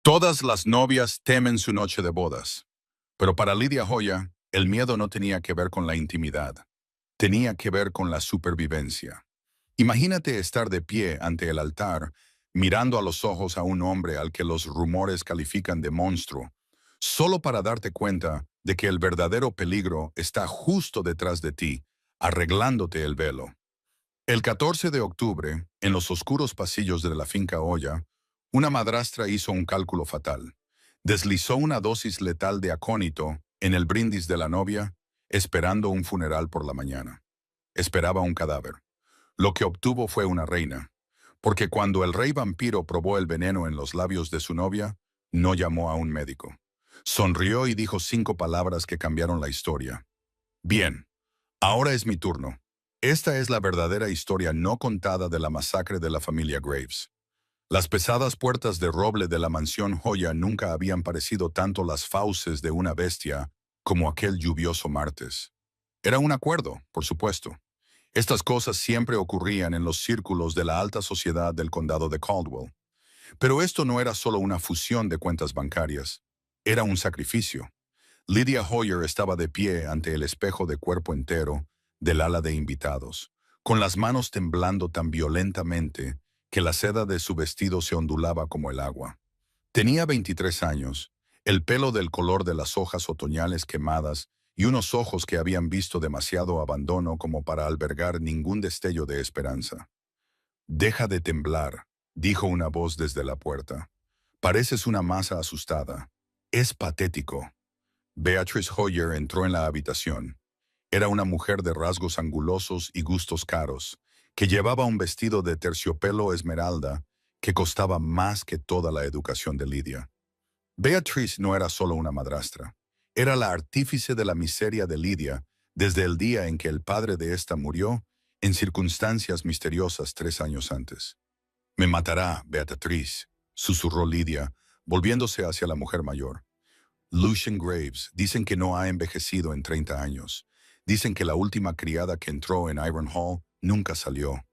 Todas las novias temen su noche de bodas, pero para Lydia Hoya, el miedo no tenía que ver con la intimidad, tenía que ver con la supervivencia. Imagínate estar de pie ante el altar, mirando a los ojos a un hombre al que los rumores califican de monstruo, solo para darte cuenta de que el verdadero peligro está justo detrás de ti, arreglándote el velo. El 14 de octubre, en los oscuros pasillos de la finca Hoya, una madrastra hizo un cálculo fatal. Deslizó una dosis letal de acónito en el brindis de la novia, esperando un funeral por la mañana. Esperaba un cadáver. Lo que obtuvo fue una reina, porque cuando el rey vampiro probó el veneno en los labios de su novia, no llamó a un médico. Sonrió y dijo 5 palabras que cambiaron la historia. Bien, ahora es mi turno. Esta es la verdadera historia no contada de la masacre de la familia Graves. Las pesadas puertas de roble de la mansión Hoya nunca habían parecido tanto las fauces de una bestia como aquel lluvioso martes. Era un acuerdo, por supuesto. Estas cosas siempre ocurrían en los círculos de la alta sociedad del condado de Caldwell. Pero esto no era solo una fusión de cuentas bancarias. Era un sacrificio. Lydia Hoyer estaba de pie ante el espejo de cuerpo entero del ala de invitados, con las manos temblando tan violentamente que la seda de su vestido se ondulaba como el agua. Tenía 23 años, el pelo del color de las hojas otoñales quemadas y unos ojos que habían visto demasiado abandono como para albergar ningún destello de esperanza. «Deja de temblar», dijo una voz desde la puerta. «Pareces una masa asustada. Es patético». Beatrice Hoyer entró en la habitación. Era una mujer de rasgos angulosos y gustos caros, que llevaba un vestido de terciopelo esmeralda que costaba más que toda la educación de Lydia. Beatrice no era solo una madrastra. Era la artífice de la miseria de Lydia desde el día en que el padre de ésta murió en circunstancias misteriosas 3 años antes. «Me matará, Beatrice», susurró Lydia, volviéndose hacia la mujer mayor. «Lucian Graves, dicen que no ha envejecido en 30 años. Dicen que la última criada que entró en Iron Hall nunca salió».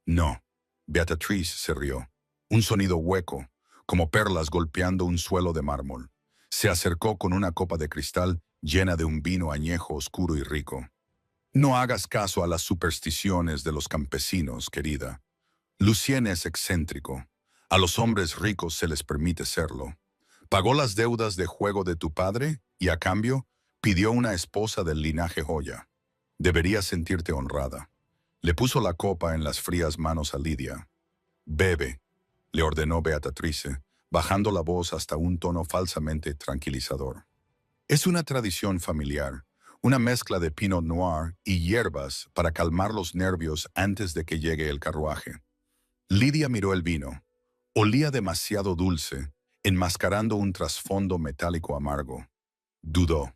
«No». Beatrice se rió. Un sonido hueco, como perlas golpeando un suelo de mármol. Se acercó con una copa de cristal llena de un vino añejo oscuro y rico. «No hagas caso a las supersticiones de los campesinos, querida. Lucien es excéntrico. A los hombres ricos se les permite serlo. Pagó las deudas de juego de tu padre y a cambio pidió una esposa del linaje Hoya. Deberías sentirte honrada». Le puso la copa en las frías manos a Lydia. «Bebe», le ordenó Beatrice, bajando la voz hasta un tono falsamente tranquilizador. «Es una tradición familiar, una mezcla de Pinot Noir y hierbas para calmar los nervios antes de que llegue el carruaje». Lydia miró el vino. Olía demasiado dulce, enmascarando un trasfondo metálico amargo. Dudó.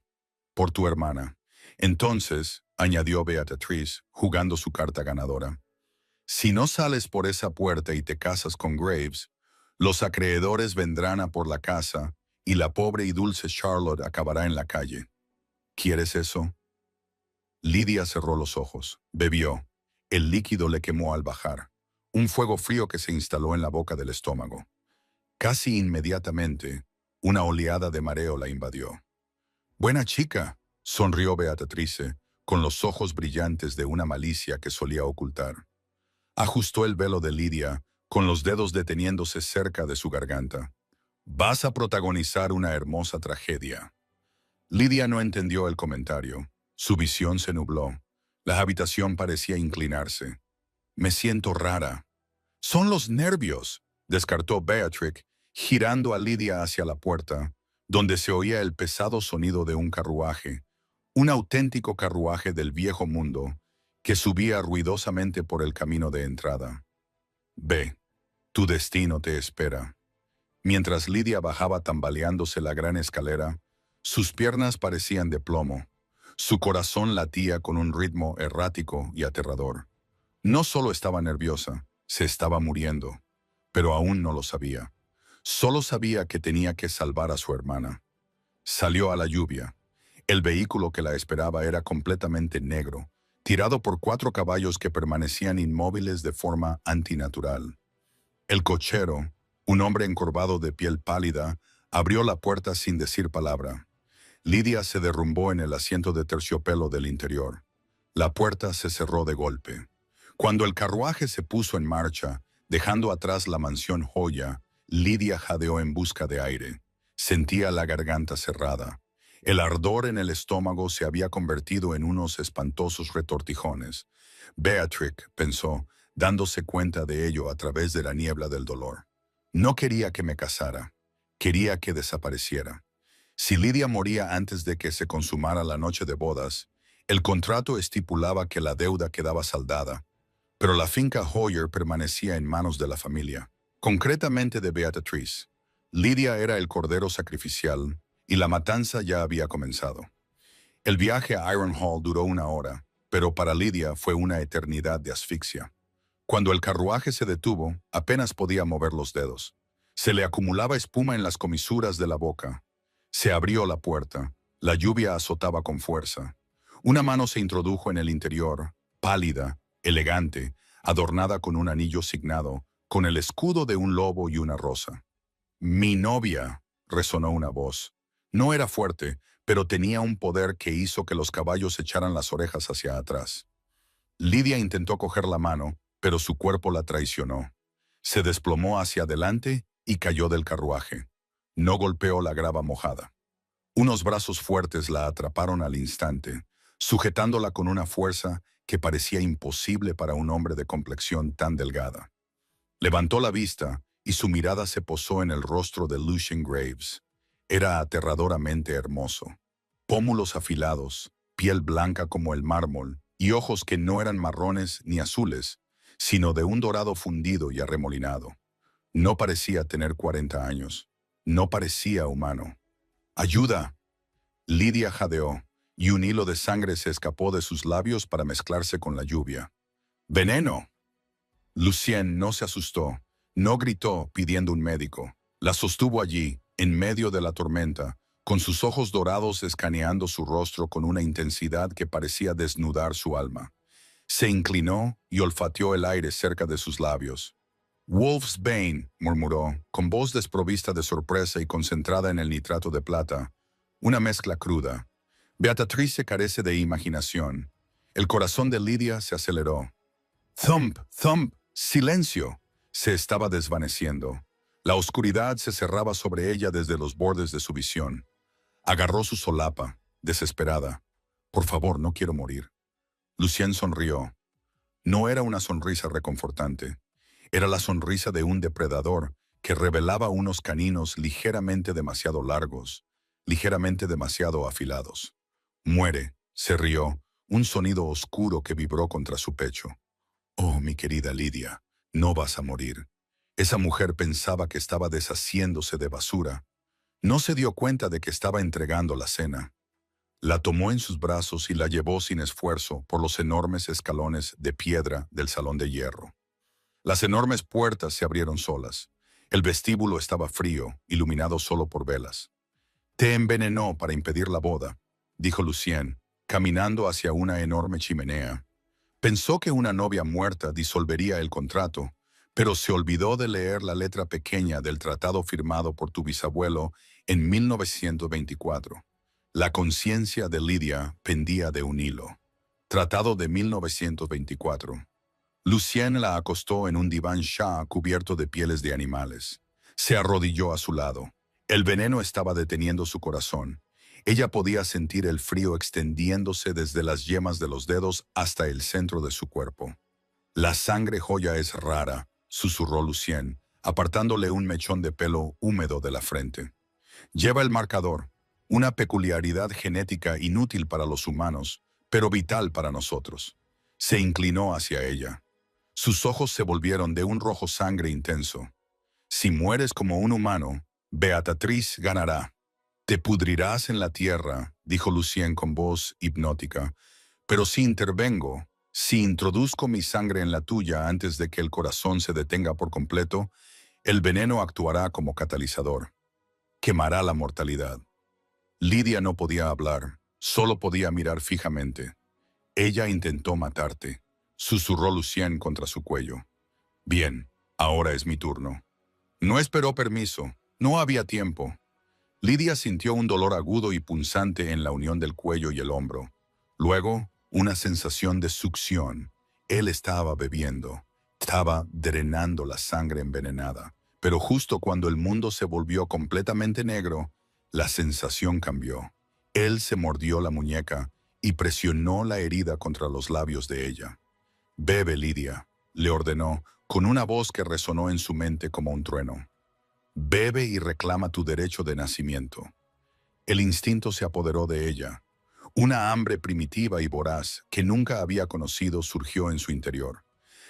«Por tu hermana». «Entonces», añadió Beatrice, jugando su carta ganadora, «si no sales por esa puerta y te casas con Graves, los acreedores vendrán a por la casa y la pobre y dulce Charlotte acabará en la calle. ¿Quieres eso?». Lydia cerró los ojos, bebió. El líquido le quemó al bajar, un fuego frío que se instaló en la boca del estómago. Casi inmediatamente, una oleada de mareo la invadió. «Buena chica», sonrió Beatrice, con los ojos brillantes de una malicia que solía ocultar. Ajustó el velo de Lydia, con los dedos deteniéndose cerca de su garganta. «Vas a protagonizar una hermosa tragedia». Lydia no entendió el comentario. Su visión se nubló. La habitación parecía inclinarse. «Me siento rara». «Son los nervios», descartó Beatrix, girando a Lydia hacia la puerta, donde se oía el pesado sonido de un carruaje, un auténtico carruaje del viejo mundo, que subía ruidosamente por el camino de entrada. «Ve, tu destino te espera». Mientras Lydia bajaba tambaleándose la gran escalera, sus piernas parecían de plomo. Su corazón latía con un ritmo errático y aterrador. No solo estaba nerviosa, se estaba muriendo, pero aún no lo sabía. Solo sabía que tenía que salvar a su hermana. Salió a la lluvia. El vehículo que la esperaba era completamente negro, tirado por 4 caballos que permanecían inmóviles de forma antinatural. El cochero, Un hombre encorvado de piel pálida abrió la puerta sin decir palabra. Lidia se derrumbó en el asiento de terciopelo del interior. La puerta se cerró de golpe. Cuando el carruaje se puso en marcha, dejando atrás la mansión Joya, Lidia jadeó en busca de aire. Sentía la garganta cerrada. El ardor en el estómago se había convertido en unos espantosos retortijones. Beatrix, pensó, dándose cuenta de ello a través de la niebla del dolor. No quería que me casara. Quería que desapareciera. Si Lidia moría antes de que se consumara la noche de bodas, el contrato estipulaba que la deuda quedaba saldada, pero la finca Hoyer permanecía en manos de la familia, concretamente de Beatriz. Lidia era el cordero sacrificial y la matanza ya había comenzado. El viaje a Ironhall duró 1 hora, pero para Lidia fue una eternidad de asfixia. Cuando el carruaje se detuvo, apenas podía mover los dedos. Se le acumulaba espuma en las comisuras de la boca. Se abrió la puerta. La lluvia azotaba con fuerza. Una mano se introdujo en el interior, pálida, elegante, adornada con un anillo signado, con el escudo de un lobo y una rosa. «Mi novia», resonó una voz. No era fuerte, pero tenía un poder que hizo que los caballos echaran las orejas hacia atrás. Lidia intentó coger la mano, pero su cuerpo la traicionó. Se desplomó hacia adelante y cayó del carruaje. No golpeó la grava mojada. Unos brazos fuertes la atraparon al instante, sujetándola con una fuerza que parecía imposible para un hombre de complexión tan delgada. Levantó la vista y su mirada se posó en el rostro de Lucian Graves. Era aterradoramente hermoso. Pómulos afilados, piel blanca como el mármol y ojos que no eran marrones ni azules, sino de un dorado fundido y arremolinado. No parecía tener 40 años. No parecía humano. «¡Ayuda!». Lidia jadeó, y un hilo de sangre se escapó de sus labios para mezclarse con la lluvia. «¡Veneno!». Lucien no se asustó, no gritó pidiendo un médico. La sostuvo allí, en medio de la tormenta, con sus ojos dorados escaneando su rostro con una intensidad que parecía desnudar su alma. Se inclinó y olfateó el aire cerca de sus labios. «Wolfsbane», murmuró, con voz desprovista de sorpresa y concentrada en el nitrato de plata. Una mezcla cruda. Beatriz se carece de imaginación. El corazón de Lidia se aceleró. «Thump, thump, silencio». Se estaba desvaneciendo. La oscuridad se cerraba sobre ella desde los bordes de su visión. Agarró su solapa, desesperada. «Por favor, no quiero morir». Lucien sonrió. No era una sonrisa reconfortante. Era la sonrisa de un depredador que revelaba unos caninos ligeramente demasiado largos, ligeramente demasiado afilados. «Muere», se rió, un sonido oscuro que vibró contra su pecho. «Oh, mi querida Lidia, no vas a morir». Esa mujer pensaba que estaba deshaciéndose de basura. No se dio cuenta de que estaba entregando la cena. La tomó en sus brazos y la llevó sin esfuerzo por los enormes escalones de piedra del salón de hierro. Las enormes puertas se abrieron solas. El vestíbulo estaba frío, iluminado solo por velas. «Te envenenó para impedir la boda», dijo Lucien, caminando hacia una enorme chimenea. Pensó que una novia muerta disolvería el contrato, pero se olvidó de leer la letra pequeña del tratado firmado por tu bisabuelo en 1924. La conciencia de Lidia pendía de un hilo. Tratado de 1924. Lucien la acostó en un diván Shah cubierto de pieles de animales. Se arrodilló a su lado. El veneno estaba deteniendo su corazón. Ella podía sentir el frío extendiéndose desde las yemas de los dedos hasta el centro de su cuerpo. «La sangre Joya es rara», susurró Lucien, apartándole un mechón de pelo húmedo de la frente. «Lleva el marcador, una peculiaridad genética inútil para los humanos, pero vital para nosotros». Se inclinó hacia ella. Sus ojos se volvieron de un rojo sangre intenso. «Si mueres como un humano, Beatriz ganará». «Te pudrirás en la tierra», dijo Lucien con voz hipnótica. «Pero si intervengo, si introduzco mi sangre en la tuya antes de que el corazón se detenga por completo, el veneno actuará como catalizador. Quemará la mortalidad». Lidia no podía hablar, solo podía mirar fijamente. «Ella intentó matarte», susurró Lucien contra su cuello. «Bien, ahora es mi turno». No esperó permiso. No había tiempo. Lidia sintió un dolor agudo y punzante en la unión del cuello y el hombro. Luego, una sensación de succión. Él estaba bebiendo. Estaba drenando la sangre envenenada. Pero justo cuando el mundo se volvió completamente negro, la sensación cambió. Él se mordió la muñeca y presionó la herida contra los labios de ella. «Bebe, Lidia», le ordenó, con una voz que resonó en su mente como un trueno. «Bebe y reclama tu derecho de nacimiento». El instinto se apoderó de ella. Una hambre primitiva y voraz que nunca había conocido surgió en su interior.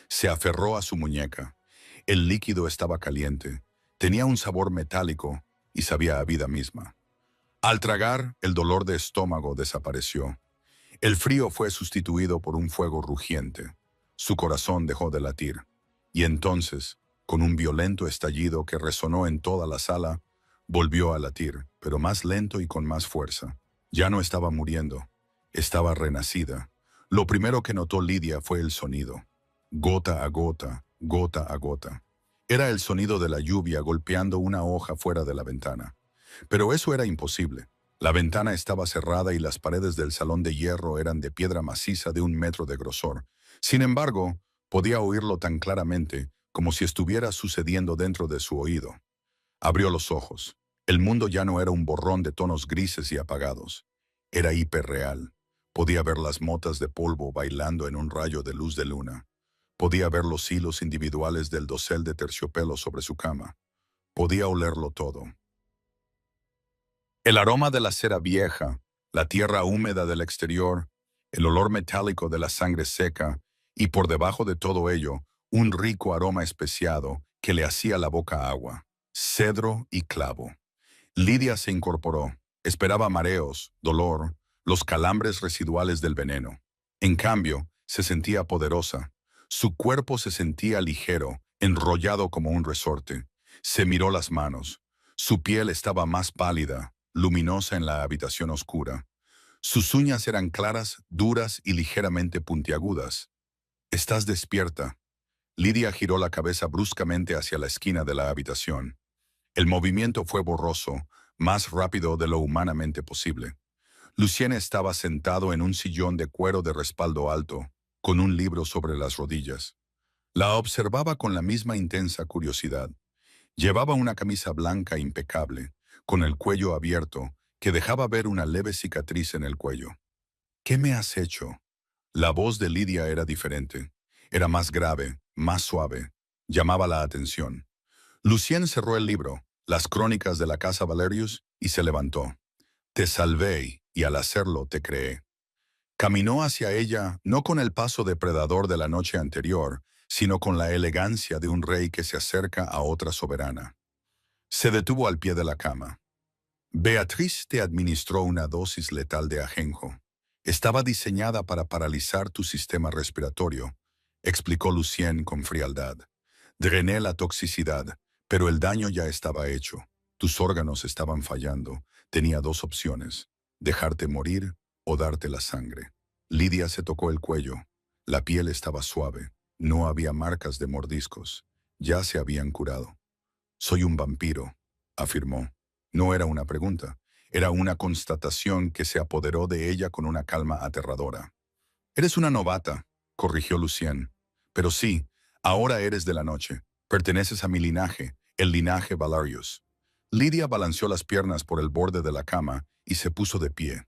Se aferró a su muñeca. El líquido estaba caliente, tenía un sabor metálico y sabía a vida misma. Al tragar, el dolor de estómago desapareció. El frío fue sustituido por un fuego rugiente. Su corazón dejó de latir. Y entonces, con un violento estallido que resonó en toda la sala, volvió a latir, pero más lento y con más fuerza. Ya no estaba muriendo, estaba renacida. Lo primero que notó Lidia fue el sonido. Gota a gota, gota a gota. Era el sonido de la lluvia golpeando una hoja fuera de la ventana. Pero eso era imposible. La ventana estaba cerrada y las paredes del salón de hierro eran de piedra maciza de 1 metro de grosor. Sin embargo, podía oírlo tan claramente como si estuviera sucediendo dentro de su oído. Abrió los ojos. El mundo ya no era un borrón de tonos grises y apagados. Era hiperreal. Podía ver las motas de polvo bailando en un rayo de luz de luna. Podía ver los hilos individuales del dosel de terciopelo sobre su cama. Podía olerlo todo. El aroma de la cera vieja, la tierra húmeda del exterior, el olor metálico de la sangre seca y por debajo de todo ello, un rico aroma especiado que le hacía la boca agua. Cedro y clavo. Lidia se incorporó. Esperaba mareos, dolor, los calambres residuales del veneno. En cambio, se sentía poderosa. Su cuerpo se sentía ligero, enrollado como un resorte. Se miró las manos. Su piel estaba más pálida, luminosa en la habitación oscura. Sus uñas eran claras, duras y ligeramente puntiagudas. «Estás despierta». Lidia giró la cabeza bruscamente hacia la esquina de la habitación. El movimiento fue borroso, más rápido de lo humanamente posible. Lucien estaba sentado en un sillón de cuero de respaldo alto, con un libro sobre las rodillas. La observaba con la misma intensa curiosidad. Llevaba una camisa blanca impecable, con el cuello abierto, que dejaba ver una leve cicatriz en el cuello. «¿Qué me has hecho?» La voz de Lidia era diferente. Era más grave, más suave. Llamaba la atención. Lucien cerró el libro, las crónicas de la casa Valerius, y se levantó. «Te salvé, y al hacerlo te creé». Caminó hacia ella no con el paso depredador de la noche anterior, sino con la elegancia de un rey que se acerca a otra soberana. Se detuvo al pie de la cama. «Beatriz te administró una dosis letal de ajenjo. Estaba diseñada para paralizar tu sistema respiratorio», explicó Lucien con frialdad. «Drené la toxicidad, pero el daño ya estaba hecho. Tus órganos estaban fallando. Tenía 2 opciones: dejarte morir o darte la sangre». Lidia se tocó el cuello. La piel estaba suave. No había marcas de mordiscos. Ya se habían curado. «Soy un vampiro», afirmó. No era una pregunta. Era una constatación que se apoderó de ella con una calma aterradora. «Eres una novata», corrigió Lucien. «Pero sí, ahora eres de la noche. Perteneces a mi linaje, el linaje Valerius». Lidia balanceó las piernas por el borde de la cama y se puso de pie.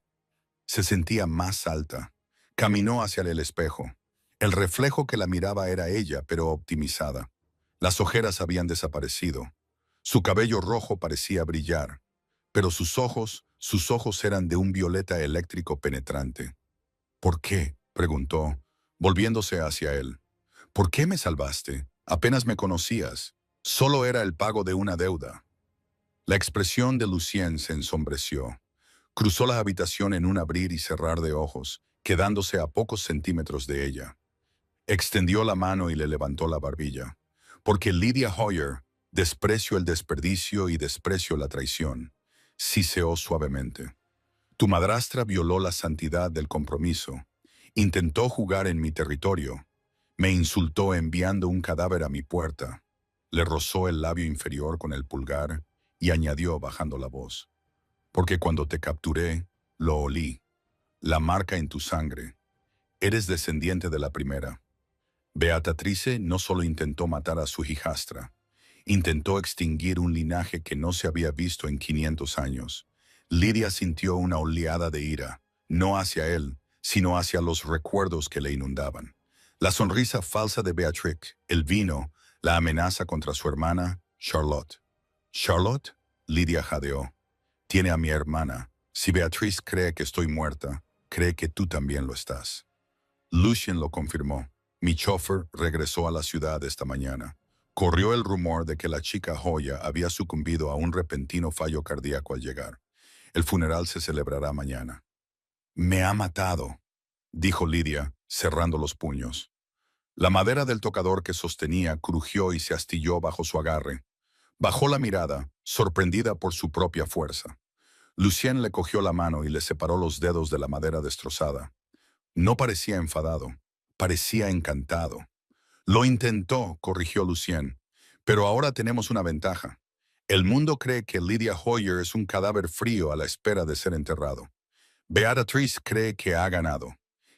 Se sentía más alta. Caminó hacia el espejo. El reflejo que la miraba era ella, pero optimizada. Las ojeras habían desaparecido. Su cabello rojo parecía brillar, pero sus ojos eran de un violeta eléctrico penetrante. «¿Por qué?», preguntó, volviéndose hacia él. «¿Por qué me salvaste? Apenas me conocías. Solo era el pago de una deuda». La expresión de Lucien se ensombreció. Cruzó la habitación en un abrir y cerrar de ojos, quedándose a pocos centímetros de ella. Extendió la mano y le levantó la barbilla. «Porque Lidia Hoyer, desprecio el desperdicio y desprecio la traición», siseó suavemente. «Tu madrastra violó la santidad del compromiso. Intentó jugar en mi territorio. Me insultó enviando un cadáver a mi puerta». le rozó el labio inferior con el pulgar y añadió bajando la voz. Porque cuando te capturé, lo olí. La marca en tu sangre. Eres descendiente de la primera. Beatrice no solo intentó matar a su hijastra, intentó extinguir un linaje que no se había visto en 500 años. Lidia sintió una oleada de ira, no hacia él, sino hacia los recuerdos que le inundaban. La sonrisa falsa de Beatrix, el vino, la amenaza contra su hermana, Charlotte. ¿Charlotte? Lidia jadeó. Tiene a mi hermana. Si Beatriz cree que estoy muerta, cree que tú también lo estás. Lucien lo confirmó. Mi chofer regresó a la ciudad esta mañana. Corrió el rumor de que la chica Joya había sucumbido a un repentino fallo cardíaco al llegar. El funeral se celebrará mañana. Me ha matado, dijo Lidia, cerrando los puños. La madera del tocador que sostenía crujió y se astilló bajo su agarre. Bajó la mirada, sorprendida por su propia fuerza. Lucien le cogió la mano y le separó los dedos de la madera destrozada. No parecía enfadado, parecía encantado. Lo intentó, corrigió Lucien, pero ahora tenemos una ventaja. El mundo cree que Lydia Hoyer es un cadáver frío a la espera de ser enterrado. Beatriz cree que ha ganado.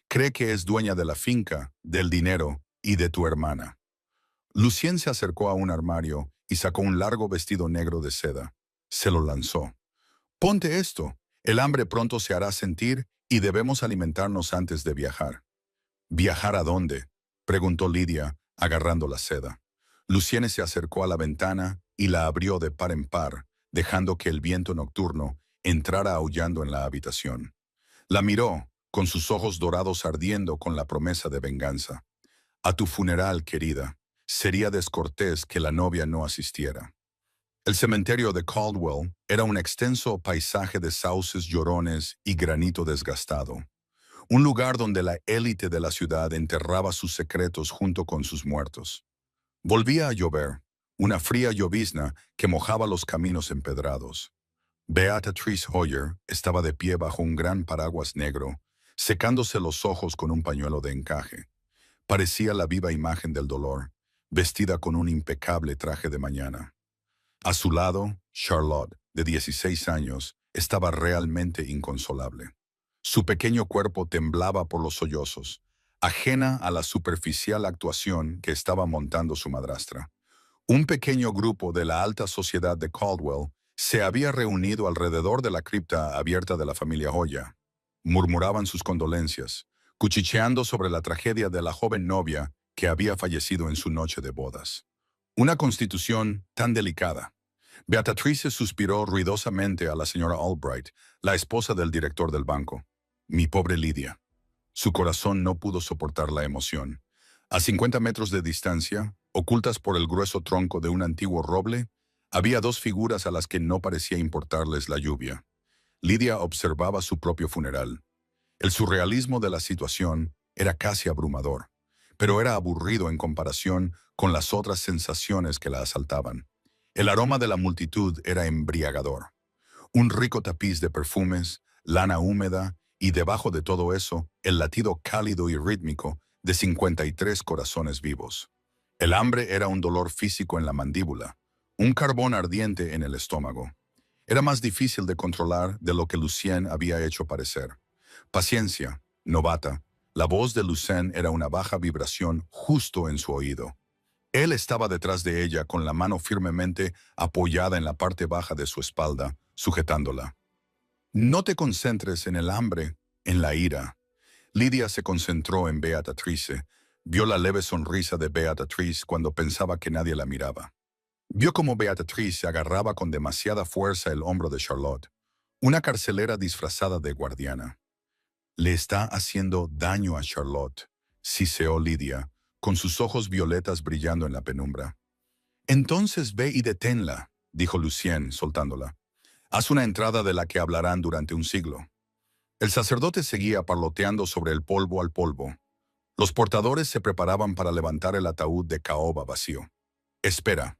Cree que es dueña de la finca, del dinero y de tu hermana. Lucien se acercó a un armario y sacó un largo vestido negro de seda. Se lo lanzó. Ponte esto. El hambre pronto se hará sentir y debemos alimentarnos antes de viajar. ¿Viajar a dónde?, preguntó Lidia, agarrando la seda. Luciene se acercó a la ventana y la abrió de par en par, dejando que el viento nocturno entrara aullando en la habitación. La miró, con sus ojos dorados ardiendo con la promesa de venganza. A tu funeral, querida. Sería descortés que la novia no asistiera. El cementerio de Caldwell era un extenso paisaje de sauces llorones y granito desgastado. Un lugar donde la élite de la ciudad enterraba sus secretos junto con sus muertos. Volvía a llover, una fría llovizna que mojaba los caminos empedrados. Beatrice Hoyer estaba de pie bajo un gran paraguas negro, secándose los ojos con un pañuelo de encaje. Parecía la viva imagen del dolor, vestida con un impecable traje de mañana. A su lado, Charlotte, de 16 años, estaba realmente inconsolable. Su pequeño cuerpo temblaba por los sollozos, ajena a la superficial actuación que estaba montando su madrastra. Un pequeño grupo de la alta sociedad de Caldwell se había reunido alrededor de la cripta abierta de la familia Hoya. Murmuraban sus condolencias, cuchicheando sobre la tragedia de la joven novia que había fallecido en su noche de bodas. Una constitución tan delicada. Beatrice suspiró ruidosamente a la señora Albright, la esposa del director del banco. Mi pobre Lidia. Su corazón no pudo soportar la emoción. A 50 metros de distancia, ocultas por el grueso tronco de un antiguo roble, había dos figuras a las que no parecía importarles la lluvia. Lidia observaba su propio funeral. El surrealismo de la situación era casi abrumador, pero era aburrido en comparación con las otras sensaciones que la asaltaban. El aroma de la multitud era embriagador. Un rico tapiz de perfumes, lana húmeda y debajo de todo eso, el latido cálido y rítmico de 53 corazones vivos. El hambre era un dolor físico en la mandíbula, un carbón ardiente en el estómago. Era más difícil de controlar de lo que Lucien había hecho parecer. Paciencia, novata. La voz de Lucien era una baja vibración justo en su oído. Él estaba detrás de ella con la mano firmemente apoyada en la parte baja de su espalda, sujetándola. No te concentres en el hambre, en la ira. Lidia se concentró en Beatrice. Vio la leve sonrisa de Beatrice cuando pensaba que nadie la miraba. Vio cómo Beatrice agarraba con demasiada fuerza el hombro de Charlotte, una carcelera disfrazada de guardiana. Le está haciendo daño a Charlotte, siseó Lidia, con sus ojos violetas brillando en la penumbra. Entonces ve y deténla, dijo Lucien, soltándola. Haz una entrada de la que hablarán durante un siglo. El sacerdote seguía parloteando sobre el polvo al polvo. Los portadores se preparaban para levantar el ataúd de caoba vacío. Espera.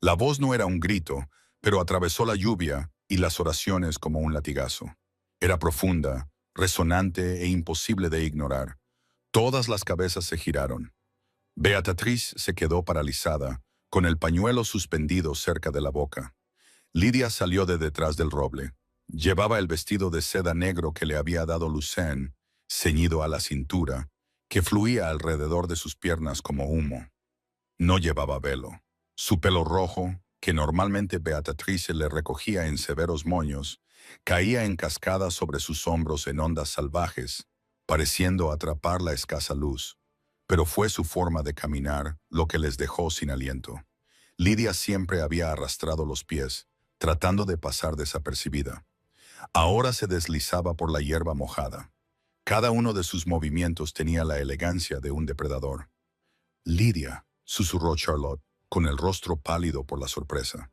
La voz no era un grito, pero atravesó la lluvia y las oraciones como un latigazo. Era profunda, resonante e imposible de ignorar. Todas las cabezas se giraron. Beatriz se quedó paralizada, con el pañuelo suspendido cerca de la boca. Lydia salió de detrás del roble. Llevaba el vestido de seda negro que le había dado Lucien, ceñido a la cintura, que fluía alrededor de sus piernas como humo. No llevaba velo. Su pelo rojo, que normalmente Beatrice le recogía en severos moños, caía en cascadas sobre sus hombros en ondas salvajes, pareciendo atrapar la escasa luz. Pero fue su forma de caminar lo que les dejó sin aliento. Lydia siempre había arrastrado los pies, tratando de pasar desapercibida. Ahora se deslizaba por la hierba mojada. Cada uno de sus movimientos tenía la elegancia de un depredador. «Lydia», susurró Charlotte, con el rostro pálido por la sorpresa.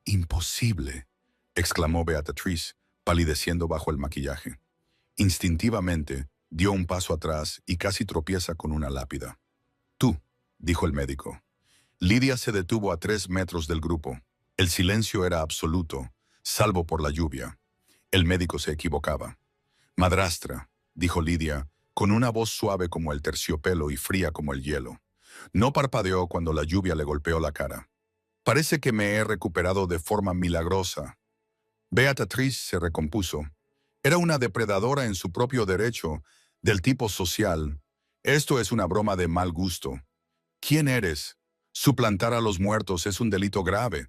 «Imposible», exclamó Beatrice, palideciendo bajo el maquillaje. Instintivamente, dio un paso atrás y casi tropieza con una lápida. «Tú», dijo el médico. Lydia se detuvo a 3 metros del grupo. El silencio era absoluto, salvo por la lluvia. El médico se equivocaba. «Madrastra», dijo Lydia, con una voz suave como el terciopelo y fría como el hielo. No parpadeó cuando la lluvia le golpeó la cara. «Parece que me he recuperado de forma milagrosa». Beatrice se recompuso. Era una depredadora en su propio derecho, del tipo social. «Esto es una broma de mal gusto». «¿Quién eres? Suplantar a los muertos es un delito grave».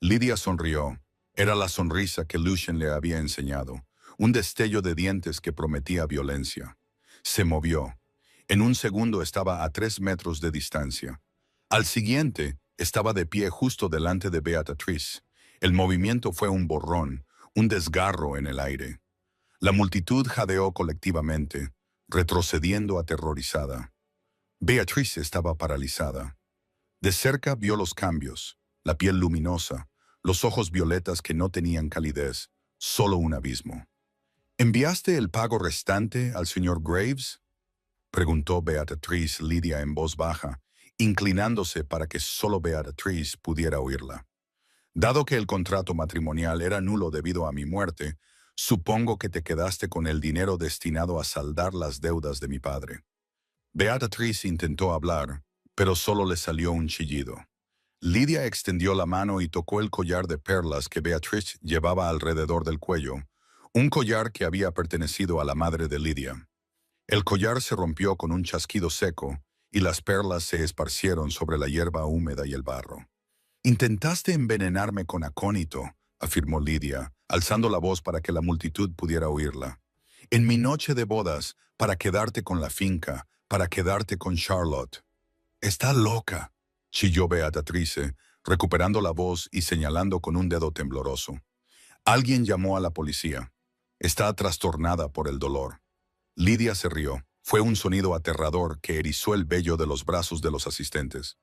Lydia sonrió. Era la sonrisa que Lucien le había enseñado, un destello de dientes que prometía violencia. Se movió. En un segundo estaba a 3 metros de distancia. Al siguiente, estaba de pie justo delante de Beatrice. El movimiento fue un borrón, un desgarro en el aire. La multitud jadeó colectivamente, retrocediendo aterrorizada. Beatrice estaba paralizada. De cerca vio los cambios, la piel luminosa, los ojos violetas que no tenían calidez, solo un abismo. «¿Enviaste el pago restante al señor Graves?», preguntó Beatrice Lydia en voz baja, inclinándose para que solo Beatrice pudiera oírla. «Dado que el contrato matrimonial era nulo debido a mi muerte, supongo que te quedaste con el dinero destinado a saldar las deudas de mi padre». Beatrice intentó hablar, pero solo le salió un chillido. Lydia extendió la mano y tocó el collar de perlas que Beatrice llevaba alrededor del cuello, un collar que había pertenecido a la madre de Lydia. El collar se rompió con un chasquido seco y las perlas se esparcieron sobre la hierba húmeda y el barro. «Intentaste envenenarme con acónito», afirmó Lydia, alzando la voz para que la multitud pudiera oírla. «En mi noche de bodas, para quedarte con la finca, para quedarte con Charlotte». «Está loca», chilló Beatrice, recuperando la voz y señalando con un dedo tembloroso. Alguien llamó a la policía. Está trastornada por el dolor. Lydia se rió. Fue un sonido aterrador que erizó el vello de los brazos de los asistentes.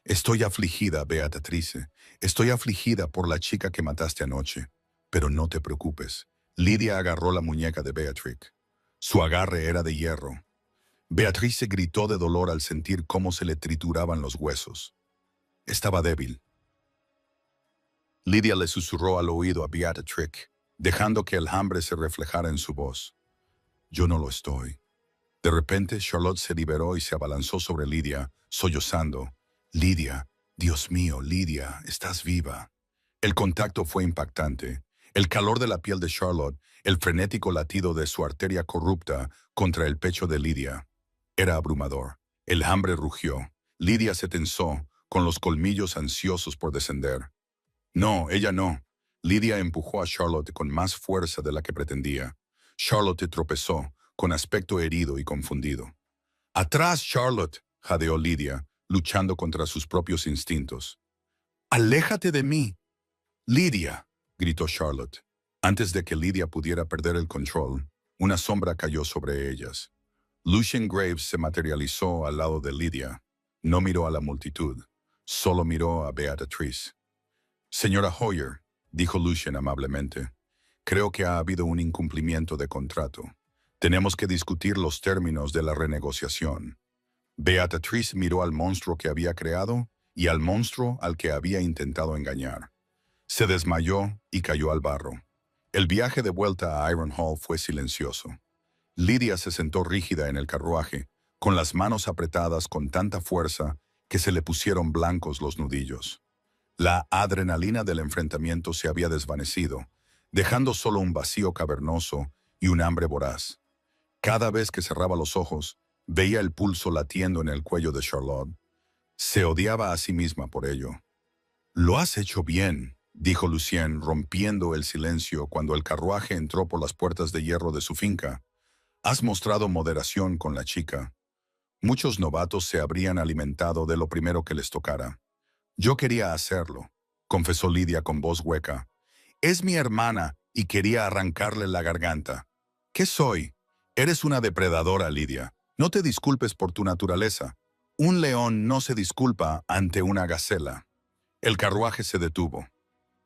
«Estoy afligida, Beatrice. Estoy afligida por la chica que mataste anoche. Pero no te preocupes». Lydia agarró la muñeca de Beatrix. Su agarre era de hierro. Beatrice gritó de dolor al sentir cómo se le trituraban los huesos. Estaba débil. Lydia le susurró al oído a Beatrix, dejando que el hambre se reflejara en su voz. «Yo no lo estoy». De repente, Charlotte se liberó y se abalanzó sobre Lydia, sollozando. «Lydia, Dios mío, Lydia, estás viva». El contacto fue impactante. El calor de la piel de Charlotte, el frenético latido de su arteria corrupta contra el pecho de Lydia. Era abrumador. El hambre rugió. Lydia se tensó, con los colmillos ansiosos por descender. «No, ella no». Lydia empujó a Charlotte con más fuerza de la que pretendía. Charlotte tropezó, con aspecto herido y confundido. «¡Atrás, Charlotte!», jadeó Lydia, luchando contra sus propios instintos. «¡Aléjate de mí!». «Lydia», gritó Charlotte. Antes de que Lydia pudiera perder el control, una sombra cayó sobre ellas. Lucien Graves se materializó al lado de Lydia. No miró a la multitud, solo miró a Beatrice. «Señora Hoyer», dijo Lucien amablemente, «creo que ha habido un incumplimiento de contrato. Tenemos que discutir los términos de la renegociación». Beatrice miró al monstruo que había creado y al monstruo al que había intentado engañar. Se desmayó y cayó al barro. El viaje de vuelta a Ironhall fue silencioso. Lydia se sentó rígida en el carruaje, con las manos apretadas con tanta fuerza que se le pusieron blancos los nudillos. La adrenalina del enfrentamiento se había desvanecido, dejando solo un vacío cavernoso y un hambre voraz. Cada vez que cerraba los ojos, veía el pulso latiendo en el cuello de Charlotte. Se odiaba a sí misma por ello. «Lo has hecho bien», dijo Lucien, rompiendo el silencio cuando el carruaje entró por las puertas de hierro de su finca. «Has mostrado moderación con la chica. Muchos novatos se habrían alimentado de lo primero que les tocara. Yo quería hacerlo», confesó Lidia con voz hueca. «Es mi hermana y quería arrancarle la garganta». «¿Qué soy?» «Eres una depredadora, Lidia. No te disculpes por tu naturaleza. Un león no se disculpa ante una gacela». El carruaje se detuvo.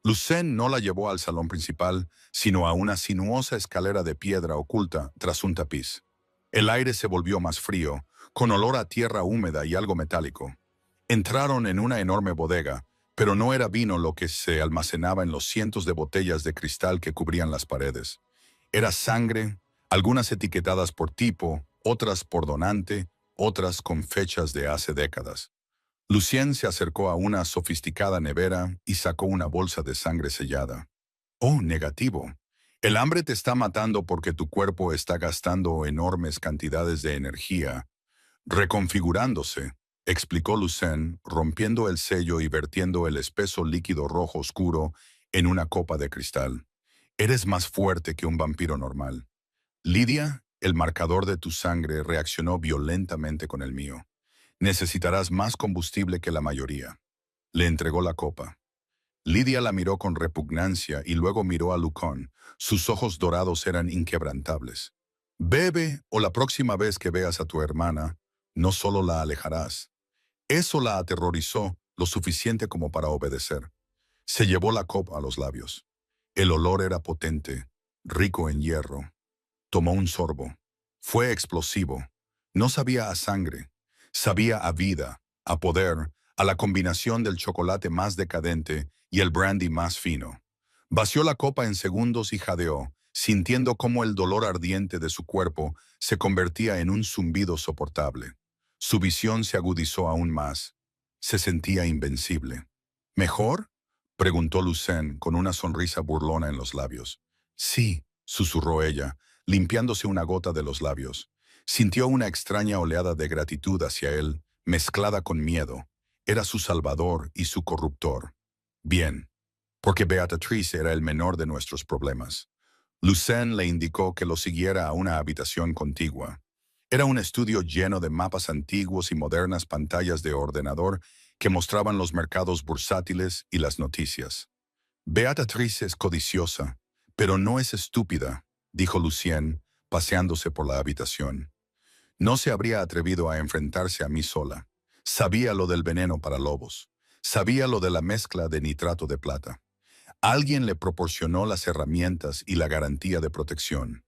Lucien no la llevó al salón principal, sino a una sinuosa escalera de piedra oculta tras un tapiz. El aire se volvió más frío, con olor a tierra húmeda y algo metálico. Entraron en una enorme bodega, pero no era vino lo que se almacenaba en los cientos de botellas de cristal que cubrían las paredes. Era sangre, algunas etiquetadas por tipo, otras por donante, otras con fechas de hace décadas. Lucien se acercó a una sofisticada nevera y sacó una bolsa de sangre sellada. «Oh, negativo. El hambre te está matando porque tu cuerpo está gastando enormes cantidades de energía, reconfigurándose», explicó Lucien, rompiendo el sello y vertiendo el espeso líquido rojo oscuro en una copa de cristal. «Eres más fuerte que un vampiro normal. Lidia, el marcador de tu sangre reaccionó violentamente con el mío. Necesitarás más combustible que la mayoría». Le entregó la copa. Lidia la miró con repugnancia y luego miró a Lucón. Sus ojos dorados eran inquebrantables. «Bebe, o la próxima vez que veas a tu hermana, no solo la alejarás». Eso la aterrorizó lo suficiente como para obedecer. Se llevó la copa a los labios. El olor era potente, rico en hierro. Tomó un sorbo. Fue explosivo. No sabía a sangre. Sabía a vida, a poder, a la combinación del chocolate más decadente y el brandy más fino. Vació la copa en segundos y jadeó, sintiendo cómo el dolor ardiente de su cuerpo se convertía en un zumbido soportable. Su visión se agudizó aún más. Se sentía invencible. «¿Mejor?», preguntó Lucien con una sonrisa burlona en los labios. «Sí», susurró ella, limpiándose una gota de los labios. Sintió una extraña oleada de gratitud hacia él, mezclada con miedo. Era su salvador y su corruptor. Bien, porque Beatrice era el menor de nuestros problemas. Lucien le indicó que lo siguiera a una habitación contigua. Era un estudio lleno de mapas antiguos y modernas pantallas de ordenador que mostraban los mercados bursátiles y las noticias. «Beatrice es codiciosa, pero no es estúpida», dijo Lucien, paseándose por la habitación. «No se habría atrevido a enfrentarse a mí sola. Sabía lo del veneno para lobos. Sabía lo de la mezcla de nitrato de plata. Alguien le proporcionó las herramientas y la garantía de protección».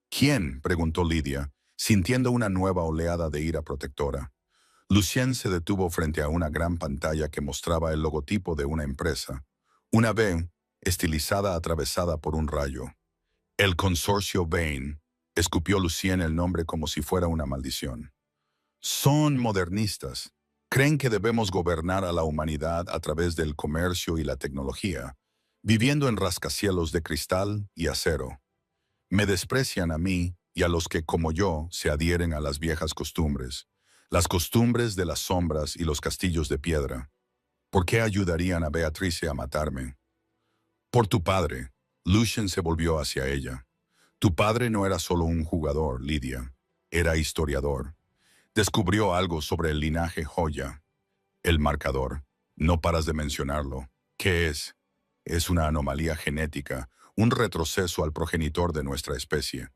«¿Quién?», preguntó Lidia, sintiendo una nueva oleada de ira protectora. Lucien se detuvo frente a una gran pantalla que mostraba el logotipo de una empresa. Una V, estilizada atravesada por un rayo. «El consorcio Bain», escupió Lucien el nombre como si fuera una maldición. «Son modernistas. Creen que debemos gobernar a la humanidad a través del comercio y la tecnología, viviendo en rascacielos de cristal y acero. Me desprecian a mí y a los que, como yo, se adhieren a las viejas costumbres, las costumbres de las sombras y los castillos de piedra. ¿Por qué ayudarían a Beatrice a matarme?» «Por tu padre». Lucien se volvió hacia ella. «Tu padre no era solo un jugador, Lidia. Era historiador. Descubrió algo sobre el linaje Joya. El marcador. No paras de mencionarlo. ¿Qué es? Es una anomalía genética, un retroceso al progenitor de nuestra especie.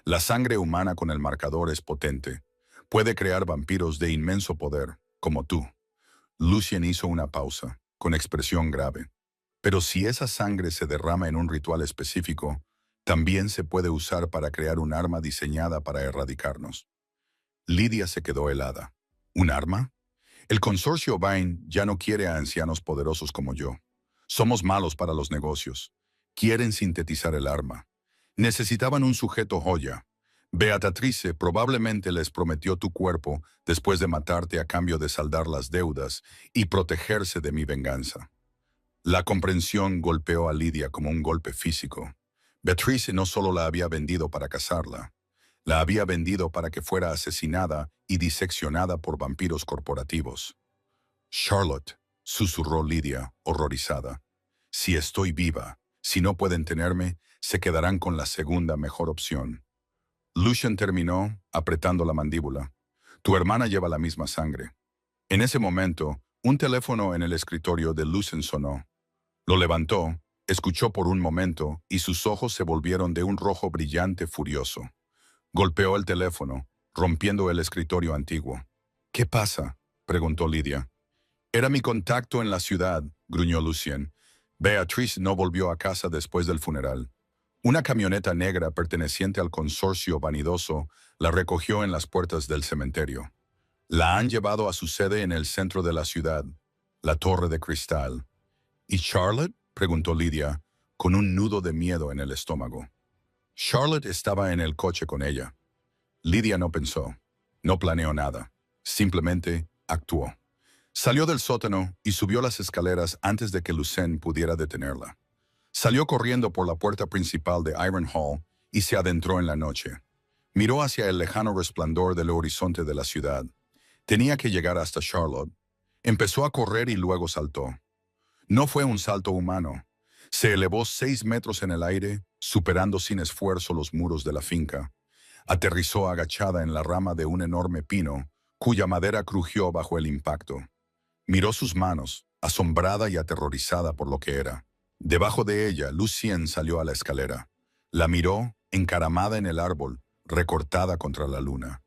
La sangre humana con el marcador es potente. Puede crear vampiros de inmenso poder, como tú». Lucien hizo una pausa, con expresión grave. «Pero si esa sangre se derrama en un ritual específico, también se puede usar para crear un arma diseñada para erradicarnos». Lidia se quedó helada. «¿Un arma? El consorcio Bain ya no quiere a ancianos poderosos como yo. Somos malos para los negocios. Quieren sintetizar el arma. Necesitaban un sujeto joya. Beatrice probablemente les prometió tu cuerpo después de matarte a cambio de saldar las deudas y protegerse de mi venganza. La comprensión golpeó a Lidia como un golpe físico. Beatrice no solo la había vendido para casarla, la había vendido para que fuera asesinada y diseccionada por vampiros corporativos. Charlotte, susurró Lidia, horrorizada. Si estoy viva, si no pueden tenerme, se quedarán con la segunda mejor opción. Lucien terminó apretando la mandíbula. Tu hermana lleva la misma sangre. En ese momento, un teléfono en el escritorio de Lucien sonó. Lo levantó, escuchó por un momento y sus ojos se volvieron de un rojo brillante furioso. Golpeó el teléfono, rompiendo el escritorio antiguo. ¿Qué pasa?, preguntó Lidia. Era mi contacto en la ciudad, gruñó Lucien. Beatrice no volvió a casa después del funeral. Una camioneta negra perteneciente al consorcio vanidoso la recogió en las puertas del cementerio. La han llevado a su sede en el centro de la ciudad, la Torre de Cristal. ¿Y Charlotte?, preguntó Lidia, con un nudo de miedo en el estómago. Charlotte estaba en el coche con ella. Lidia no pensó, no planeó nada, simplemente actuó. Salió del sótano y subió las escaleras antes de que Lucien pudiera detenerla. Salió corriendo por la puerta principal de Iron Hall y se adentró en la noche. Miró hacia el lejano resplandor del horizonte de la ciudad. Tenía que llegar hasta Charlotte. Empezó a correr y luego saltó. No fue un salto humano. Se elevó 6 metros en el aire, superando sin esfuerzo los muros de la finca. Aterrizó agachada en la rama de un enorme pino, cuya madera crujió bajo el impacto. Miró sus manos, asombrada y aterrorizada por lo que era. Debajo de ella, Lucien salió a la escalera. La miró, encaramada en el árbol, recortada contra la luna.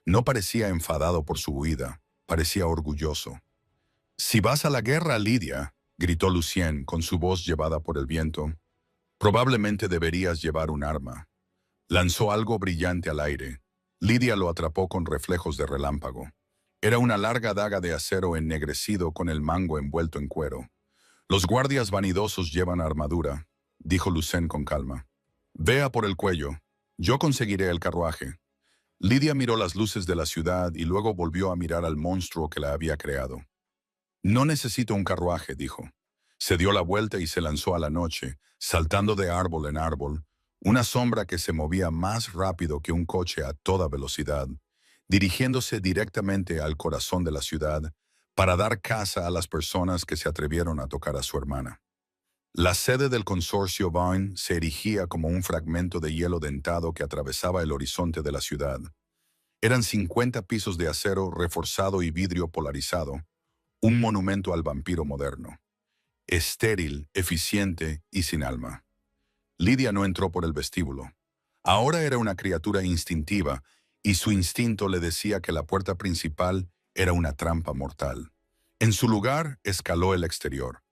No parecía enfadado por su huida, parecía orgulloso. «Si vas a la guerra, Lidia», gritó Lucien con su voz llevada por el viento, «probablemente deberías llevar un arma». Lanzó algo brillante al aire. Lidia lo atrapó con reflejos de relámpago. Era una larga daga de acero ennegrecido con el mango envuelto en cuero. «Los guardias vanidosos llevan armadura», dijo Lucien con calma. «Vea por el cuello. Yo conseguiré el carruaje». Lidia miró las luces de la ciudad y luego volvió a mirar al monstruo que la había creado. «No necesito un carruaje», dijo. Se dio la vuelta y se lanzó a la noche, saltando de árbol en árbol, una sombra que se movía más rápido que un coche a toda velocidad, dirigiéndose directamente al corazón de la ciudad para dar caza a las personas que se atrevieron a tocar a su hermana. La sede del consorcio Vine se erigía como un fragmento de hielo dentado que atravesaba el horizonte de la ciudad. Eran 50 pisos de acero reforzado y vidrio polarizado, un monumento al vampiro moderno. Estéril, eficiente y sin alma. Lidia no entró por el vestíbulo. Ahora era una criatura instintiva y su instinto le decía que la puerta principal era una trampa mortal. En su lugar, escaló el exterior.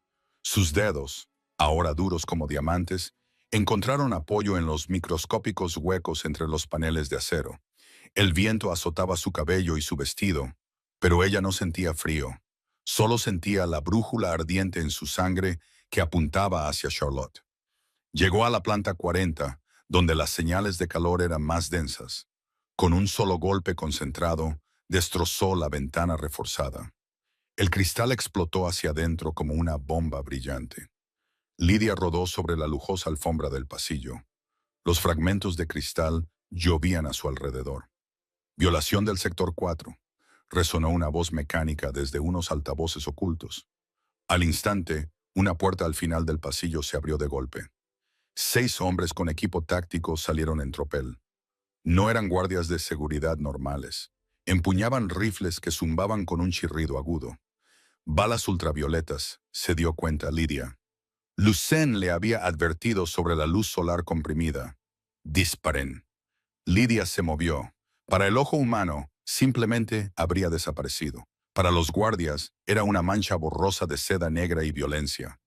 Sus dedos, ahora duros como diamantes, encontraron apoyo en los microscópicos huecos entre los paneles de acero. El viento azotaba su cabello y su vestido, pero ella no sentía frío. Solo sentía la brújula ardiente en su sangre que apuntaba hacia Charlotte. Llegó a la planta 40, donde las señales de calor eran más densas. Con un solo golpe concentrado, destrozó la ventana reforzada. El cristal explotó hacia adentro como una bomba brillante. Lidia rodó sobre la lujosa alfombra del pasillo. Los fragmentos de cristal llovían a su alrededor. «Violación del sector 4», resonó una voz mecánica desde unos altavoces ocultos. Al instante, una puerta al final del pasillo se abrió de golpe. 6 hombres con equipo táctico salieron en tropel. No eran guardias de seguridad normales. Empuñaban rifles que zumbaban con un chirrido agudo. Balas ultravioletas, se dio cuenta Lidia. Lucien le había advertido sobre la luz solar comprimida. «Disparen». Lidia se movió. Para el ojo humano, simplemente habría desaparecido. Para los guardias, era una mancha borrosa de seda negra y violencia.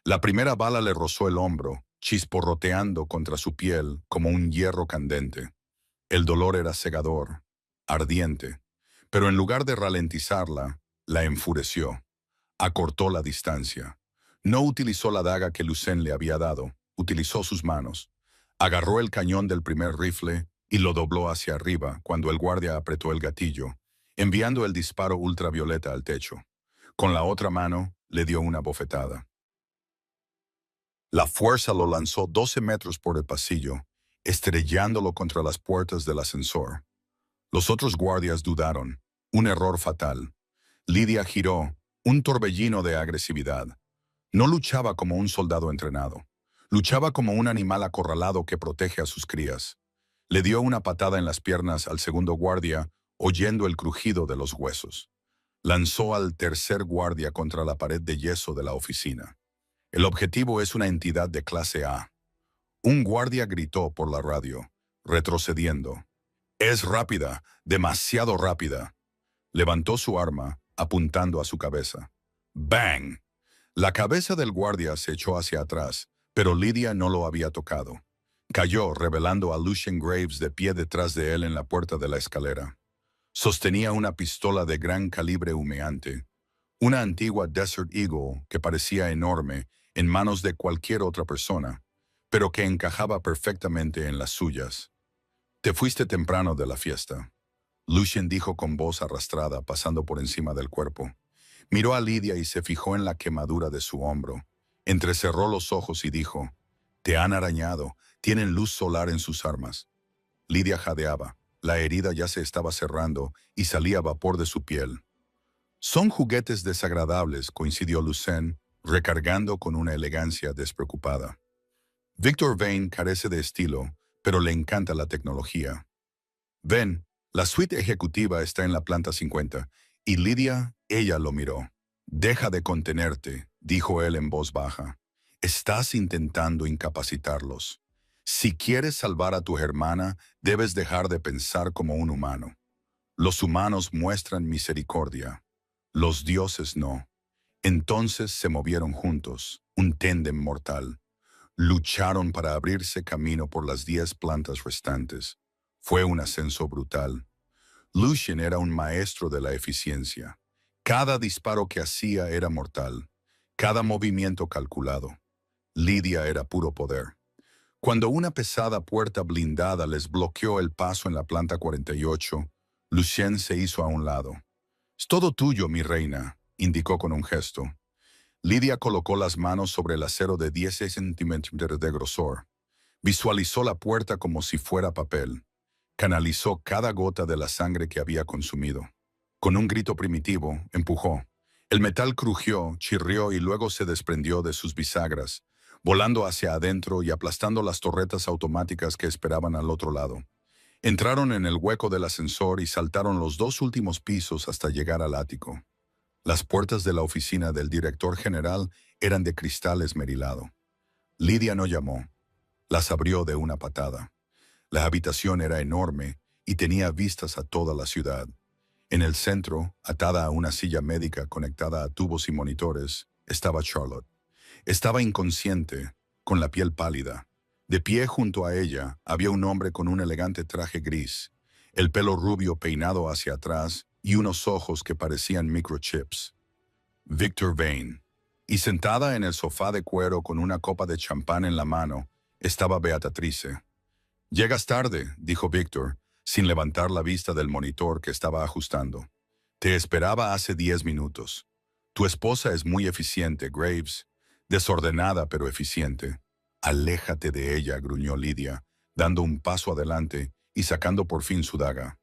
La primera bala le rozó el hombro, chisporroteando contra su piel como un hierro candente. El dolor era cegador, ardiente, pero en lugar de ralentizarla, la enfureció. Acortó la distancia. No utilizó la daga que Lucien le había dado, utilizó sus manos. Agarró el cañón del primer rifle, y lo dobló hacia arriba cuando el guardia apretó el gatillo, enviando el disparo ultravioleta al techo. Con la otra mano, le dio una bofetada. La fuerza lo lanzó 12 metros por el pasillo, estrellándolo contra las puertas del ascensor. Los otros guardias dudaron. Un error fatal. Lydia giró, un torbellino de agresividad. No luchaba como un soldado entrenado. Luchaba como un animal acorralado que protege a sus crías. Le dio una patada en las piernas al segundo guardia, oyendo el crujido de los huesos. Lanzó al tercer guardia contra la pared de yeso de la oficina. El objetivo es una entidad de clase A. Un guardia gritó por la radio, retrocediendo. «Es rápida, demasiado rápida». Levantó su arma, apuntando a su cabeza. ¡Bang! La cabeza del guardia se echó hacia atrás, pero Lydia no lo había tocado. Cayó, revelando a Lucien Graves de pie detrás de él en la puerta de la escalera. Sostenía una pistola de gran calibre humeante, una antigua Desert Eagle que parecía enorme en manos de cualquier otra persona, pero que encajaba perfectamente en las suyas. «Te fuiste temprano de la fiesta», Lucien dijo con voz arrastrada, pasando por encima del cuerpo. Miró a Lydia y se fijó en la quemadura de su hombro. Entrecerró los ojos y dijo, «Te han arañado, tienen luz solar en sus armas». Lydia jadeaba. La herida ya se estaba cerrando y salía vapor de su piel. «Son juguetes desagradables», coincidió Lucien, recargando con una elegancia despreocupada. «Victor Vane carece de estilo, pero le encanta la tecnología. Ven, la suite ejecutiva está en la planta 50, y Lydia, ella lo miró. «Deja de contenerte», dijo él en voz baja. «Estás intentando incapacitarlos. Si quieres salvar a tu hermana, debes dejar de pensar como un humano. Los humanos muestran misericordia. Los dioses no». Entonces se movieron juntos, un tándem mortal. Lucharon para abrirse camino por las 10 plantas restantes. Fue un ascenso brutal. Lucien era un maestro de la eficiencia. Cada disparo que hacía era mortal. Cada movimiento calculado. Lydia era puro poder. Cuando una pesada puerta blindada les bloqueó el paso en la planta 48, Lucien se hizo a un lado. «Es todo tuyo, mi reina», indicó con un gesto. Lydia colocó las manos sobre el acero de 10 centímetros de grosor. Visualizó la puerta como si fuera papel. Canalizó cada gota de la sangre que había consumido. Con un grito primitivo, empujó. El metal crujió, chirrió y luego se desprendió de sus bisagras, volando hacia adentro y aplastando las torretas automáticas que esperaban al otro lado. Entraron en el hueco del ascensor y saltaron los 2 últimos pisos hasta llegar al ático. Las puertas de la oficina del director general eran de cristal esmerilado. Lydia no llamó. Las abrió de una patada. La habitación era enorme y tenía vistas a toda la ciudad. En el centro, atada a una silla médica conectada a tubos y monitores, estaba Charlotte. Estaba inconsciente, con la piel pálida. De pie junto a ella había un hombre con un elegante traje gris, el pelo rubio peinado hacia atrás y unos ojos que parecían microchips. Victor Vane. Y sentada en el sofá de cuero con una copa de champán en la mano, estaba Beatrice. «Llegas tarde», dijo Victor, sin levantar la vista del monitor que estaba ajustando. «Te esperaba hace 10 minutos. Tu esposa es muy eficiente, Graves. Desordenada pero eficiente». «Aléjate de ella», gruñó Lydia, dando un paso adelante y sacando por fin su daga.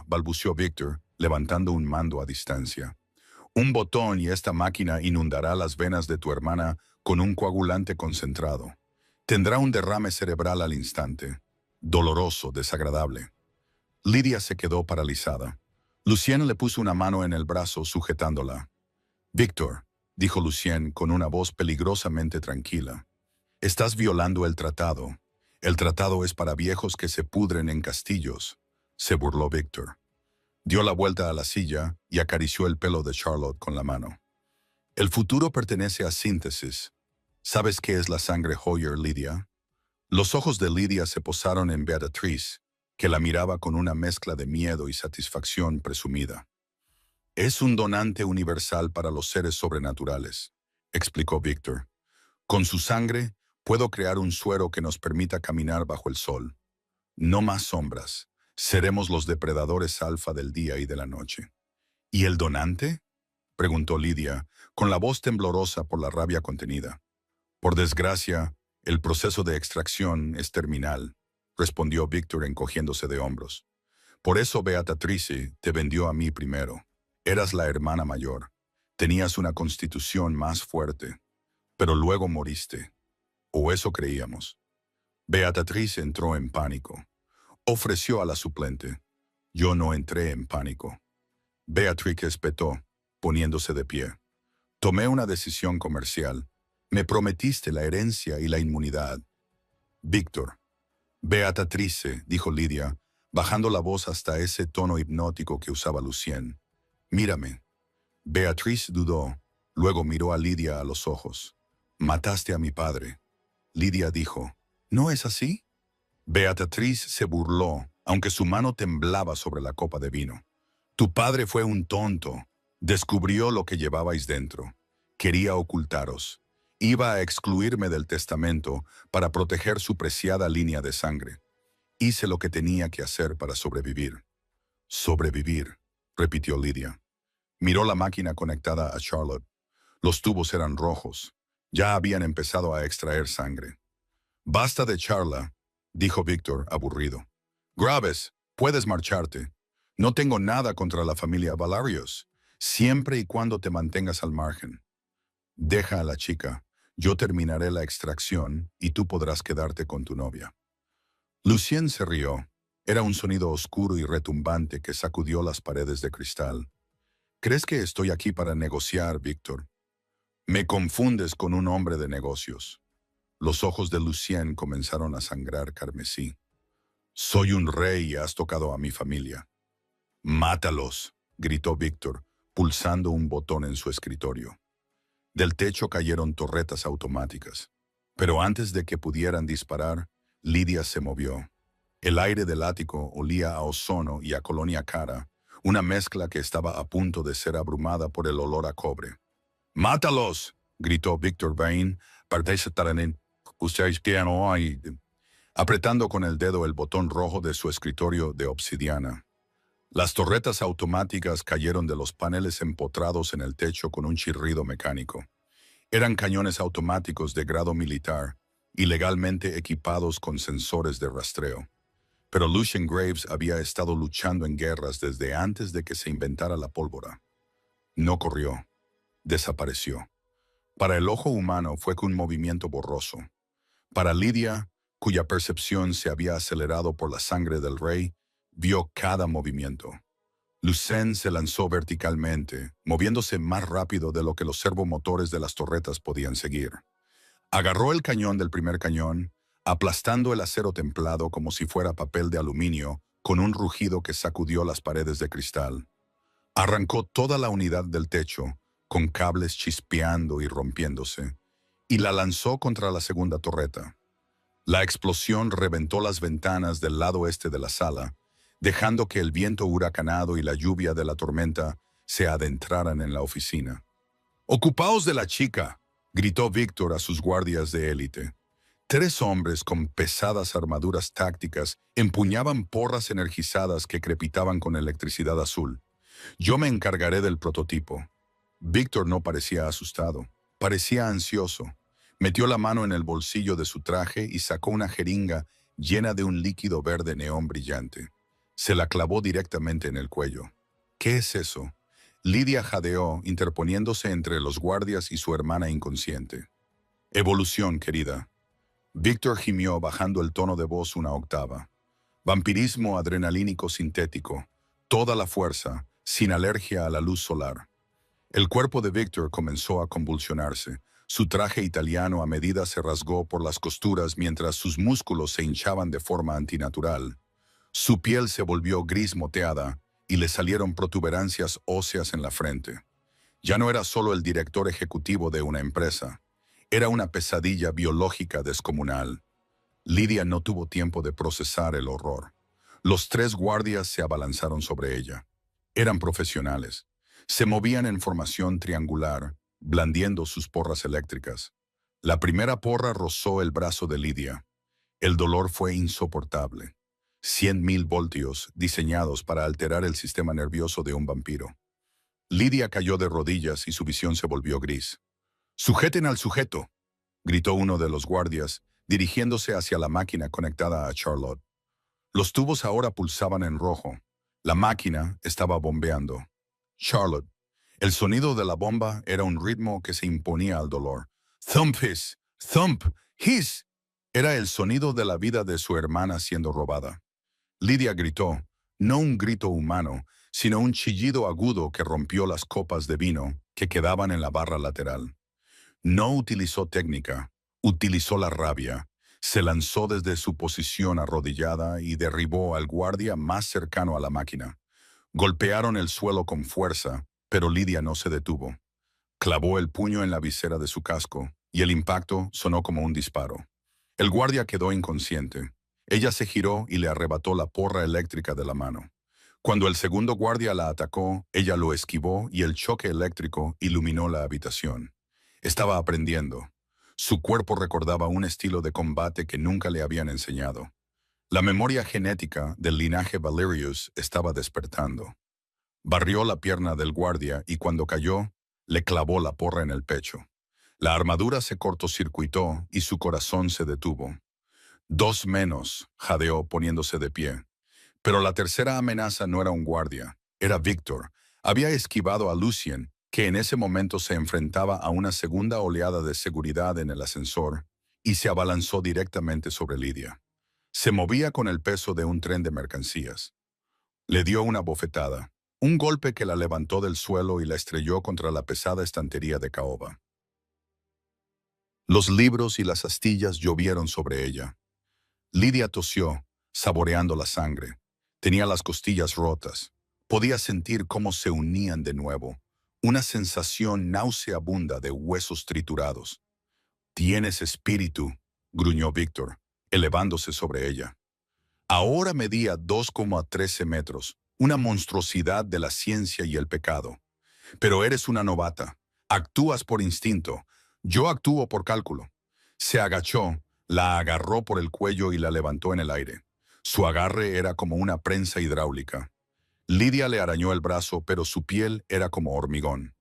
Balbuceó Victor, levantando un mando a distancia. «Un botón y esta máquina inundará las venas de tu hermana con un coagulante concentrado. Tendrá un derrame cerebral al instante. Doloroso, desagradable». Lydia se quedó paralizada. Lucien le puso una mano en el brazo sujetándola. «Victor», dijo Lucien con una voz peligrosamente tranquila, «estás violando el tratado. El tratado es para viejos que se pudren en castillos», se burló Victor. Dio la vuelta a la silla y acarició el pelo de Charlotte con la mano. «El futuro pertenece a Síntesis. ¿Sabes qué es la sangre Hoyer, Lydia?» Los ojos de Lydia se posaron en Beatrice, que la miraba con una mezcla de miedo y satisfacción presumida. «Es un donante universal para los seres sobrenaturales», explicó Victor. «Con su sangre puedo crear un suero que nos permita caminar bajo el sol. No más sombras. Seremos los depredadores alfa del día y de la noche. ¿Y el donante? Preguntó Lidia, con la voz temblorosa por la rabia contenida. Por desgracia, el proceso de extracción es terminal, respondió Víctor encogiéndose de hombros. Por eso Beatrice te vendió a mí primero. Eras la hermana mayor. Tenías una constitución más fuerte. Pero luego moriste. O eso creíamos. Beatrice entró en pánico. Ofreció a la suplente. Yo no entré en pánico. Beatriz espetó, poniéndose de pie. Tomé una decisión comercial. Me prometiste la herencia y la inmunidad. Víctor. Beatrice, dijo Lidia, bajando la voz hasta ese tono hipnótico que usaba Lucien. Mírame. Beatriz dudó, luego miró a Lidia a los ojos. Mataste a mi padre. Lidia dijo, ¿no es así? Beatriz se burló, aunque su mano temblaba sobre la copa de vino. Tu padre fue un tonto. Descubrió lo que llevabais dentro. Quería ocultaros. Iba a excluirme del testamento para proteger su preciada línea de sangre. Hice lo que tenía que hacer para sobrevivir. Sobrevivir, repitió Lidia. Miró la máquina conectada a Charlotte. Los tubos eran rojos. Ya habían empezado a extraer sangre. Basta de charla, dijo Víctor, aburrido. Graves, puedes marcharte. No tengo nada contra la familia Valarios, siempre y cuando te mantengas al margen. Deja a la chica. Yo terminaré la extracción y tú podrás quedarte con tu novia. Lucien se rió. Era un sonido oscuro y retumbante que sacudió las paredes de cristal. ¿Crees que estoy aquí para negociar, Víctor? Me confundes con un hombre de negocios. Los ojos de Lucien comenzaron a sangrar carmesí. Soy un rey y has tocado a mi familia. Mátalos, gritó Víctor, pulsando un botón en su escritorio. Del techo cayeron torretas automáticas. Pero antes de que pudieran disparar, Lidia se movió. El aire del ático olía a ozono y a colonia cara, una mezcla que estaba a punto de ser abrumada por el olor a cobre. ¡Mátalos!, gritó Víctor Bain, ustedes que no hay, apretando con el dedo el botón rojo de su escritorio de obsidiana. Las torretas automáticas cayeron de los paneles empotrados en el techo con un chirrido mecánico. Eran cañones automáticos de grado militar, ilegalmente equipados con sensores de rastreo. Pero Lucien Graves había estado luchando en guerras desde antes de que se inventara la pólvora. No corrió. Desapareció. Para el ojo humano fue un movimiento borroso. Para Lidia, cuya percepción se había acelerado por la sangre del rey, vio cada movimiento. Lucien se lanzó verticalmente, moviéndose más rápido de lo que los servomotores de las torretas podían seguir. Agarró el cañón del primer cañón, aplastando el acero templado como si fuera papel de aluminio, con un rugido que sacudió las paredes de cristal. Arrancó toda la unidad del techo, con cables chispeando y rompiéndose, y la lanzó contra la segunda torreta. La explosión reventó las ventanas del lado este de la sala, dejando que el viento huracanado y la lluvia de la tormenta se adentraran en la oficina. «¡Ocupaos de la chica!», gritó Víctor a sus guardias de élite. 3 hombres con pesadas armaduras tácticas empuñaban porras energizadas que crepitaban con electricidad azul. «Yo me encargaré del prototipo». Víctor no parecía asustado, parecía ansioso. Metió la mano en el bolsillo de su traje y sacó una jeringa llena de un líquido verde neón brillante. Se la clavó directamente en el cuello. «¿Qué es eso?». Lidia jadeó, interponiéndose entre los guardias y su hermana inconsciente. «Evolución, querida». Víctor gimió bajando el tono de voz una octava. «Vampirismo adrenalínico sintético. Toda la fuerza, sin alergia a la luz solar». El cuerpo de Víctor comenzó a convulsionarse. Su traje italiano a medida se rasgó por las costuras mientras sus músculos se hinchaban de forma antinatural. Su piel se volvió gris moteada y le salieron protuberancias óseas en la frente. Ya no era solo el director ejecutivo de una empresa. Era una pesadilla biológica descomunal. Lidia no tuvo tiempo de procesar el horror. Los 3 guardias se abalanzaron sobre ella. Eran profesionales. Se movían en formación triangular, blandiendo sus porras eléctricas. La primera porra rozó el brazo de Lidia. El dolor fue insoportable. 100.000 voltios diseñados para alterar el sistema nervioso de un vampiro. Lidia cayó de rodillas y su visión se volvió gris. «¡Sujeten al sujeto!», gritó uno de los guardias, dirigiéndose hacia la máquina conectada a Charlotte. Los tubos ahora pulsaban en rojo. La máquina estaba bombeando. Charlotte. El sonido de la bomba era un ritmo que se imponía al dolor. Thump his, thump his. Era el sonido de la vida de su hermana siendo robada. Lidia gritó, no un grito humano, sino un chillido agudo que rompió las copas de vino que quedaban en la barra lateral. No utilizó técnica, utilizó la rabia. Se lanzó desde su posición arrodillada y derribó al guardia más cercano a la máquina. Golpearon el suelo con fuerza, pero Lidia no se detuvo. Clavó el puño en la visera de su casco y el impacto sonó como un disparo. El guardia quedó inconsciente. Ella se giró y le arrebató la porra eléctrica de la mano. Cuando el segundo guardia la atacó, ella lo esquivó y el choque eléctrico iluminó la habitación. Estaba aprendiendo. Su cuerpo recordaba un estilo de combate que nunca le habían enseñado. La memoria genética del linaje Valerius estaba despertando. Barrió la pierna del guardia y cuando cayó, le clavó la porra en el pecho. La armadura se cortocircuitó y su corazón se detuvo. 2 menos, jadeó poniéndose de pie. Pero la tercera amenaza no era un guardia, era Víctor. Había esquivado a Lucien, que en ese momento se enfrentaba a una segunda oleada de seguridad en el ascensor, y se abalanzó directamente sobre Lidia. Se movía con el peso de un tren de mercancías. Le dio una bofetada, un golpe que la levantó del suelo y la estrelló contra la pesada estantería de caoba. Los libros y las astillas llovieron sobre ella. Lidia tosió, saboreando la sangre. Tenía las costillas rotas. Podía sentir cómo se unían de nuevo. Una sensación nauseabunda de huesos triturados. «Tienes espíritu», gruñó Víctor, elevándose sobre ella. Ahora medía 2,13 metros, una monstruosidad de la ciencia y el pecado. «Pero eres una novata. Actúas por instinto. Yo actúo por cálculo». Se agachó, la agarró por el cuello y la levantó en el aire. Su agarre era como una prensa hidráulica. Lidia le arañó el brazo, pero su piel era como hormigón.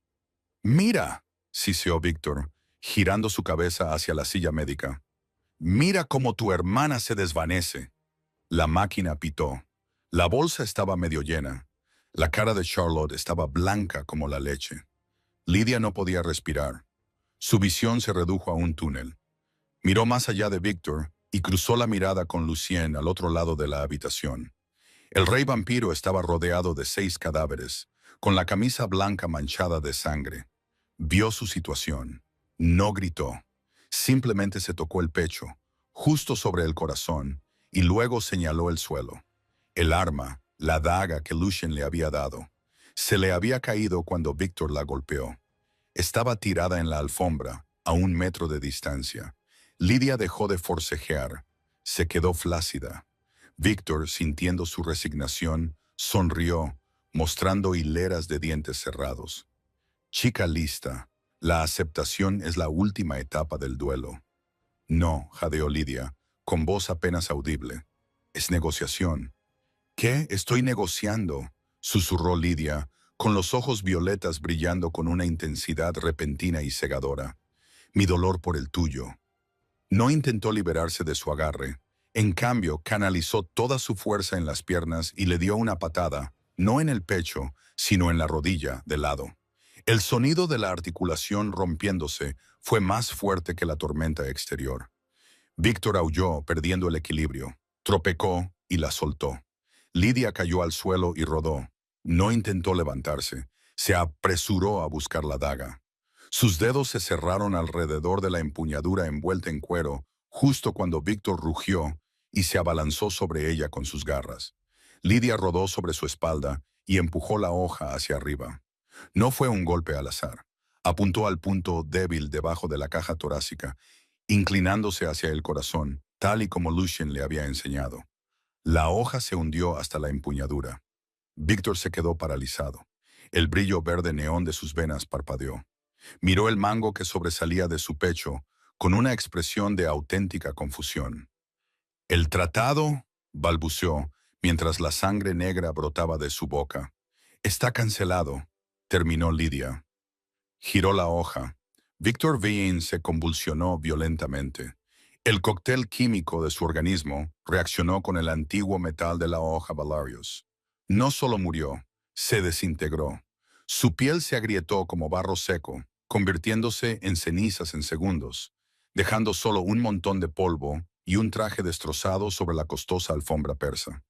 «¡Mira!», siseó Víctor, girando su cabeza hacia la silla médica. «¡Mira cómo tu hermana se desvanece!». La máquina pitó. La bolsa estaba medio llena. La cara de Charlotte estaba blanca como la leche. Lidia no podía respirar. Su visión se redujo a un túnel. Miró más allá de Víctor y cruzó la mirada con Lucien al otro lado de la habitación. El rey vampiro estaba rodeado de 6 cadáveres, con la camisa blanca manchada de sangre. Vio su situación. No gritó. Simplemente se tocó el pecho, justo sobre el corazón, y luego señaló el suelo. El arma, la daga que Lucien le había dado, se le había caído cuando Víctor la golpeó. Estaba tirada en la alfombra, a 1 metro de distancia. Lidia dejó de forcejear. Se quedó flácida. Víctor, sintiendo su resignación, sonrió, mostrando hileras de dientes cerrados. «Chica lista, la aceptación es la última etapa del duelo». «No», jadeó Lidia, con voz apenas audible. «Es negociación». «¿Qué? Estoy negociando», susurró Lidia, con los ojos violetas brillando con una intensidad repentina y cegadora. «Mi dolor por el tuyo». No intentó liberarse de su agarre. En cambio, canalizó toda su fuerza en las piernas y le dio una patada, no en el pecho, sino en la rodilla, de lado. El sonido de la articulación rompiéndose fue más fuerte que la tormenta exterior. Víctor aulló, perdiendo el equilibrio. Tropecó y la soltó. Lidia cayó al suelo y rodó. No intentó levantarse. Se apresuró a buscar la daga. Sus dedos se cerraron alrededor de la empuñadura envuelta en cuero, justo cuando Víctor rugió y se abalanzó sobre ella con sus garras. Lidia rodó sobre su espalda y empujó la hoja hacia arriba. No fue un golpe al azar. Apuntó al punto débil debajo de la caja torácica, inclinándose hacia el corazón, tal y como Lucien le había enseñado. La hoja se hundió hasta la empuñadura. Víctor se quedó paralizado. El brillo verde neón de sus venas parpadeó. Miró el mango que sobresalía de su pecho con una expresión de auténtica confusión. «¿El tratado?», balbuceó, mientras la sangre negra brotaba de su boca. Está cancelado, terminó Lydia. Giró la hoja. Víctor Vane se convulsionó violentamente. El cóctel químico de su organismo reaccionó con el antiguo metal de la hoja Valarius. No solo murió, se desintegró. Su piel se agrietó como barro seco, convirtiéndose en cenizas en segundos, dejando solo un montón de polvo y un traje destrozado sobre la costosa alfombra persa.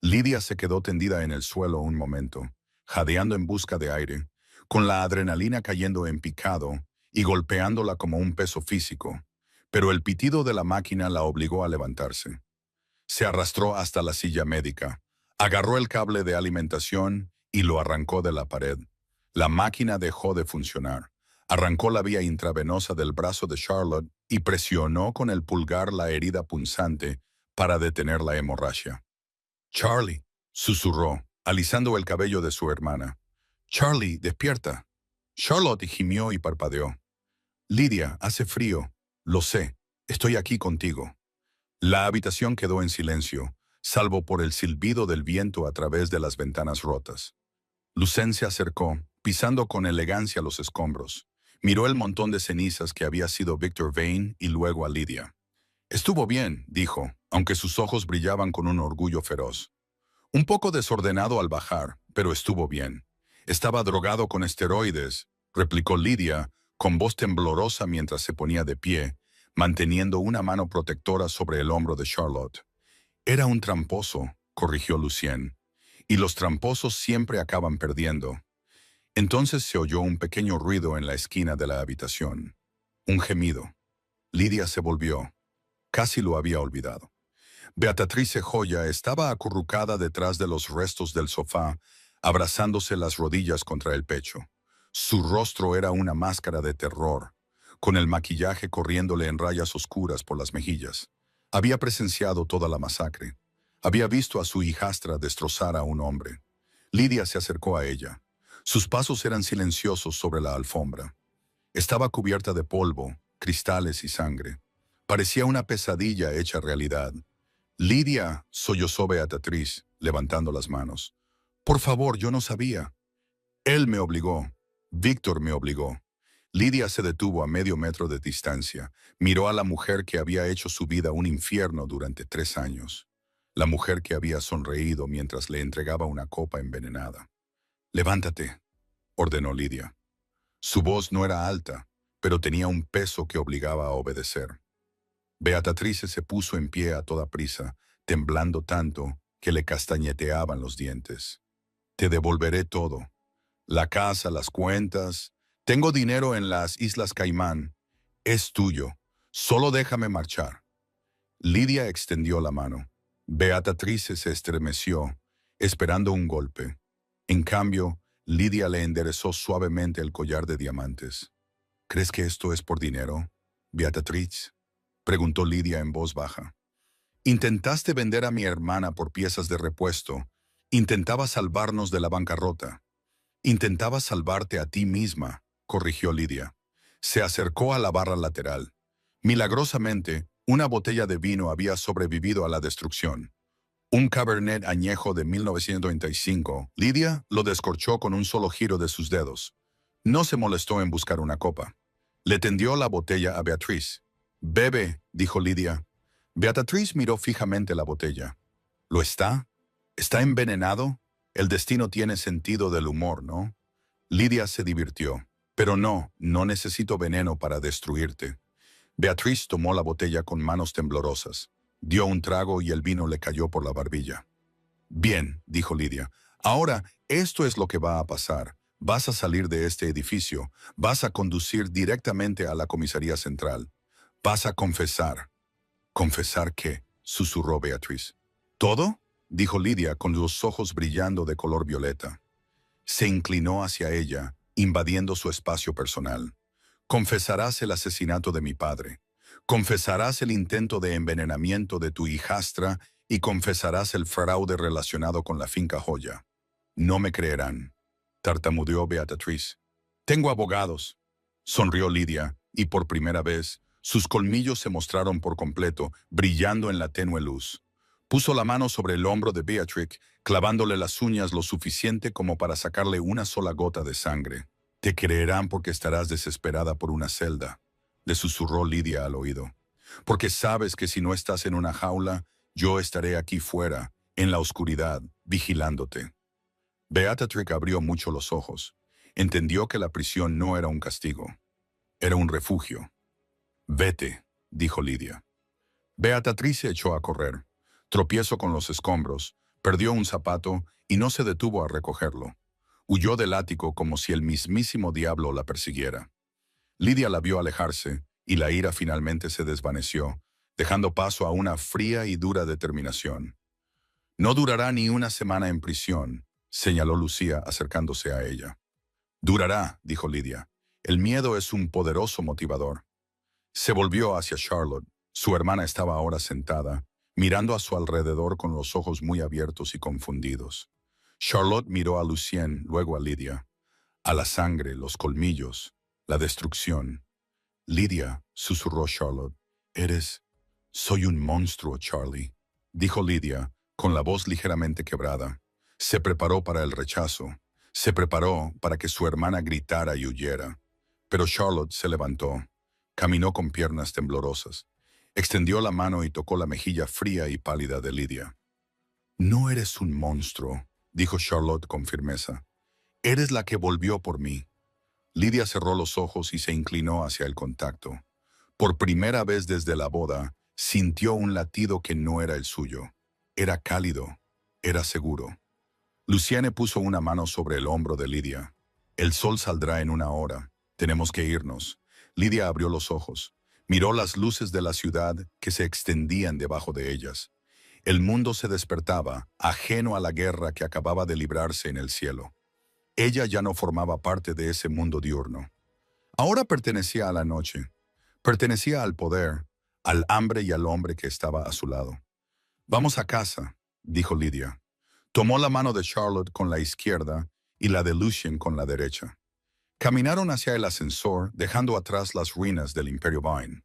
Lydia se quedó tendida en el suelo un momento, jadeando en busca de aire, con la adrenalina cayendo en picado y golpeándola como un peso físico, pero el pitido de la máquina la obligó a levantarse. Se arrastró hasta la silla médica, agarró el cable de alimentación y lo arrancó de la pared. La máquina dejó de funcionar. Arrancó la vía intravenosa del brazo de Charlotte y presionó con el pulgar la herida punzante para detener la hemorragia. «Charlie», susurró, alisando el cabello de su hermana. «Charlie, despierta». Charlotte gimió y parpadeó. «Lydia, hace frío. Lo sé. Estoy aquí contigo». La habitación quedó en silencio, salvo por el silbido del viento a través de las ventanas rotas. Lucen se acercó, pisando con elegancia los escombros. Miró el montón de cenizas que había sido Víctor Vane y luego a Lydia. «Estuvo bien», dijo, aunque sus ojos brillaban con un orgullo feroz. «Un poco desordenado al bajar, pero estuvo bien. Estaba drogado con esteroides», replicó Lydia, con voz temblorosa mientras se ponía de pie, manteniendo una mano protectora sobre el hombro de Charlotte. «Era un tramposo», corrigió Lucien, «y los tramposos siempre acaban perdiendo». Entonces se oyó un pequeño ruido en la esquina de la habitación. Un gemido. Lydia se volvió. Casi lo había olvidado. Beatrice Joya estaba acurrucada detrás de los restos del sofá, abrazándose las rodillas contra el pecho. Su rostro era una máscara de terror, con el maquillaje corriéndole en rayas oscuras por las mejillas. Había presenciado toda la masacre. Había visto a su hijastra destrozar a un hombre. Lydia se acercó a ella. Sus pasos eran silenciosos sobre la alfombra. Estaba cubierta de polvo, cristales y sangre. Parecía una pesadilla hecha realidad. «Lydia», sollozó Beatriz, levantando las manos. «Por favor, yo no sabía». «Él me obligó. Víctor me obligó». Lydia se detuvo a medio metro de distancia. Miró a la mujer que había hecho su vida un infierno durante 3 años. La mujer que había sonreído mientras le entregaba una copa envenenada. «Levántate», ordenó Lydia. Su voz no era alta, pero tenía un peso que obligaba a obedecer. Beatrice se puso en pie a toda prisa, temblando tanto que le castañeteaban los dientes. «Te devolveré todo. La casa, las cuentas. Tengo dinero en las Islas Caimán. Es tuyo. Solo déjame marchar». Lydia extendió la mano. Beatrice se estremeció, esperando un golpe. En cambio, Lydia le enderezó suavemente el collar de diamantes. «¿Crees que esto es por dinero, Beatriz?», preguntó Lydia en voz baja. «Intentaste vender a mi hermana por piezas de repuesto. Intentaba salvarnos de la bancarrota. Intentaba salvarte a ti misma», corrigió Lydia. Se acercó a la barra lateral. Milagrosamente, una botella de vino había sobrevivido a la destrucción. Un Cabernet añejo de 1995. Lydia lo descorchó con un solo giro de sus dedos. No se molestó en buscar una copa. Le tendió la botella a Beatriz. «Bebe», dijo Lydia. Beatriz miró fijamente la botella. «¿Lo está? ¿Está envenenado? El destino tiene sentido del humor, ¿no?» Lydia se divirtió. «Pero no necesito veneno para destruirte». Beatriz tomó la botella con manos temblorosas. Dio un trago y el vino le cayó por la barbilla. «Bien», dijo Lydia. «Ahora, esto es lo que va a pasar. Vas a salir de este edificio. Vas a conducir directamente a la comisaría central. Vas a confesar». «¿Confesar qué?», susurró Beatriz. «¿Todo?», dijo Lydia con los ojos brillando de color violeta. Se inclinó hacia ella, invadiendo su espacio personal. «Confesarás el asesinato de mi padre. Confesarás el intento de envenenamiento de tu hijastra y confesarás el fraude relacionado con la finca Joya». «No me creerán», tartamudeó Beatriz. «Tengo abogados», sonrió Lydia, y por primera vez, sus colmillos se mostraron por completo, brillando en la tenue luz. Puso la mano sobre el hombro de Beatrix, clavándole las uñas lo suficiente como para sacarle una sola gota de sangre. «Te creerán porque estarás desesperada por una celda», le susurró Lidia al oído. «Porque sabes que si no estás en una jaula, yo estaré aquí fuera, en la oscuridad, vigilándote». Beatrix abrió mucho los ojos. Entendió que la prisión no era un castigo, era un refugio. «Vete», dijo Lidia. Beatriz se echó a correr. Tropiezó con los escombros, perdió un zapato y no se detuvo a recogerlo. Huyó del ático como si el mismísimo diablo la persiguiera. Lidia la vio alejarse y la ira finalmente se desvaneció, dejando paso a una fría y dura determinación. «No durará ni una semana en prisión», señaló Lucía acercándose a ella. «Durará», dijo Lidia. «El miedo es un poderoso motivador». Se volvió hacia Charlotte. Su hermana estaba ahora sentada, mirando a su alrededor con los ojos muy abiertos y confundidos. Charlotte miró a Lucien, luego a Lidia. «A la sangre, los colmillos, la destrucción». «Lidia», susurró Charlotte. «Eres...» «Soy un monstruo, Charlie», dijo Lidia, con la voz ligeramente quebrada. Se preparó para el rechazo. Se preparó para que su hermana gritara y huyera. Pero Charlotte se levantó. Caminó con piernas temblorosas. Extendió la mano y tocó la mejilla fría y pálida de Lidia. «No eres un monstruo», dijo Charlotte con firmeza. «Eres la que volvió por mí». Lidia cerró los ojos y se inclinó hacia el contacto. Por primera vez desde la boda, sintió un latido que no era el suyo. Era cálido, era seguro. Luciane puso una mano sobre el hombro de Lidia. «El sol saldrá en una hora. Tenemos que irnos». Lidia abrió los ojos. Miró las luces de la ciudad que se extendían debajo de ellas. El mundo se despertaba, ajeno a la guerra que acababa de librarse en el cielo. Ella ya no formaba parte de ese mundo diurno. Ahora pertenecía a la noche. Pertenecía al poder, al hambre y al hombre que estaba a su lado. «Vamos a casa», dijo Lidia. Tomó la mano de Charlotte con la izquierda y la de Lucien con la derecha. Caminaron hacia el ascensor, dejando atrás las ruinas del Imperio Vine.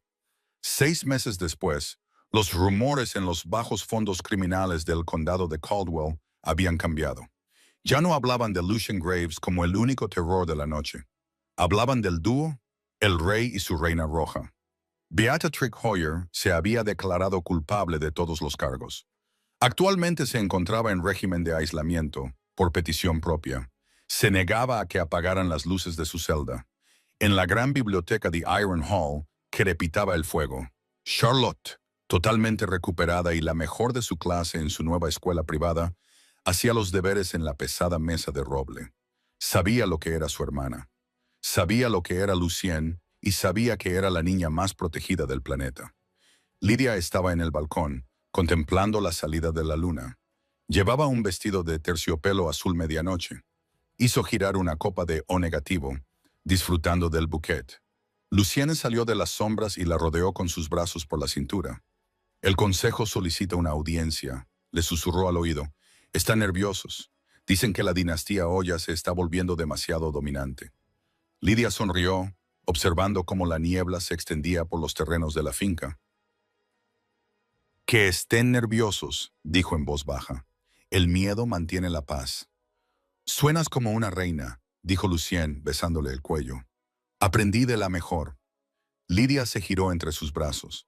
6 meses después, los rumores en los bajos fondos criminales del condado de Caldwell habían cambiado. Ya no hablaban de Lucien Graves como el único terror de la noche. Hablaban del dúo, el rey y su reina roja. Beatrix Hoyer se había declarado culpable de todos los cargos. Actualmente se encontraba en régimen de aislamiento, por petición propia. Se negaba a que apagaran las luces de su celda. En la gran biblioteca de Iron Hall crepitaba el fuego. Charlotte, totalmente recuperada y la mejor de su clase en su nueva escuela privada, hacía los deberes en la pesada mesa de roble. Sabía lo que era su hermana. Sabía lo que era Lucien y sabía que era la niña más protegida del planeta. Lidia estaba en el balcón, contemplando la salida de la luna. Llevaba un vestido de terciopelo azul medianoche. Hizo girar una copa de O negativo, disfrutando del bouquet. Lucienne salió de las sombras y la rodeó con sus brazos por la cintura. «El consejo solicita una audiencia», le susurró al oído. «Están nerviosos. Dicen que la dinastía Oya se está volviendo demasiado dominante». Lidia sonrió, observando cómo la niebla se extendía por los terrenos de la finca. «Que estén nerviosos», dijo en voz baja. «El miedo mantiene la paz». «Suenas como una reina», dijo Lucien, besándole el cuello. «Aprendí de la mejor». Lidia se giró entre sus brazos.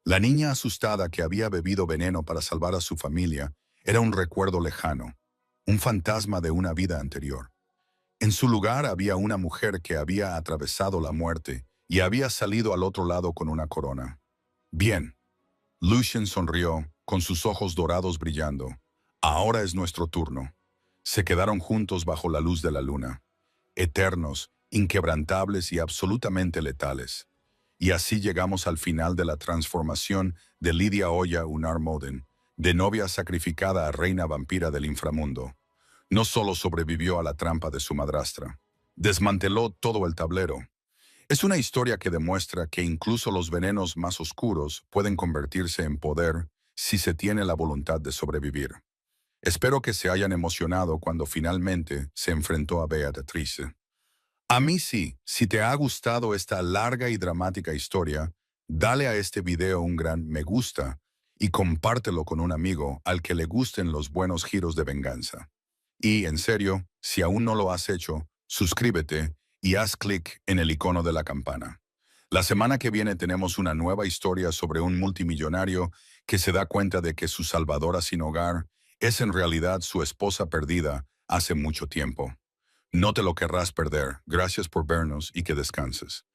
La niña asustada que había bebido veneno para salvar a su familia era un recuerdo lejano, un fantasma de una vida anterior. En su lugar había una mujer que había atravesado la muerte y había salido al otro lado con una corona. «Bien». Lucien sonrió, con sus ojos dorados brillando. «Ahora es nuestro turno». Se quedaron juntos bajo la luz de la luna, eternos, inquebrantables y absolutamente letales. Y así llegamos al final de la transformación de Lidia Oya Unar Moden, de novia sacrificada a reina vampira del inframundo. No solo sobrevivió a la trampa de su madrastra, desmanteló todo el tablero. Es una historia que demuestra que incluso los venenos más oscuros pueden convertirse en poder si se tiene la voluntad de sobrevivir. Espero que se hayan emocionado cuando finalmente se enfrentó a Beatriz. A mí sí, si te ha gustado esta larga y dramática historia, dale a este video un gran me gusta y compártelo con un amigo al que le gusten los buenos giros de venganza. Y, en serio, si aún no lo has hecho, suscríbete y haz clic en el icono de la campana. La semana que viene tenemos una nueva historia sobre un multimillonario que se da cuenta de que su salvadora sin hogar es en realidad su esposa perdida hace mucho tiempo. No te lo querrás perder. Gracias por vernos y que descanses.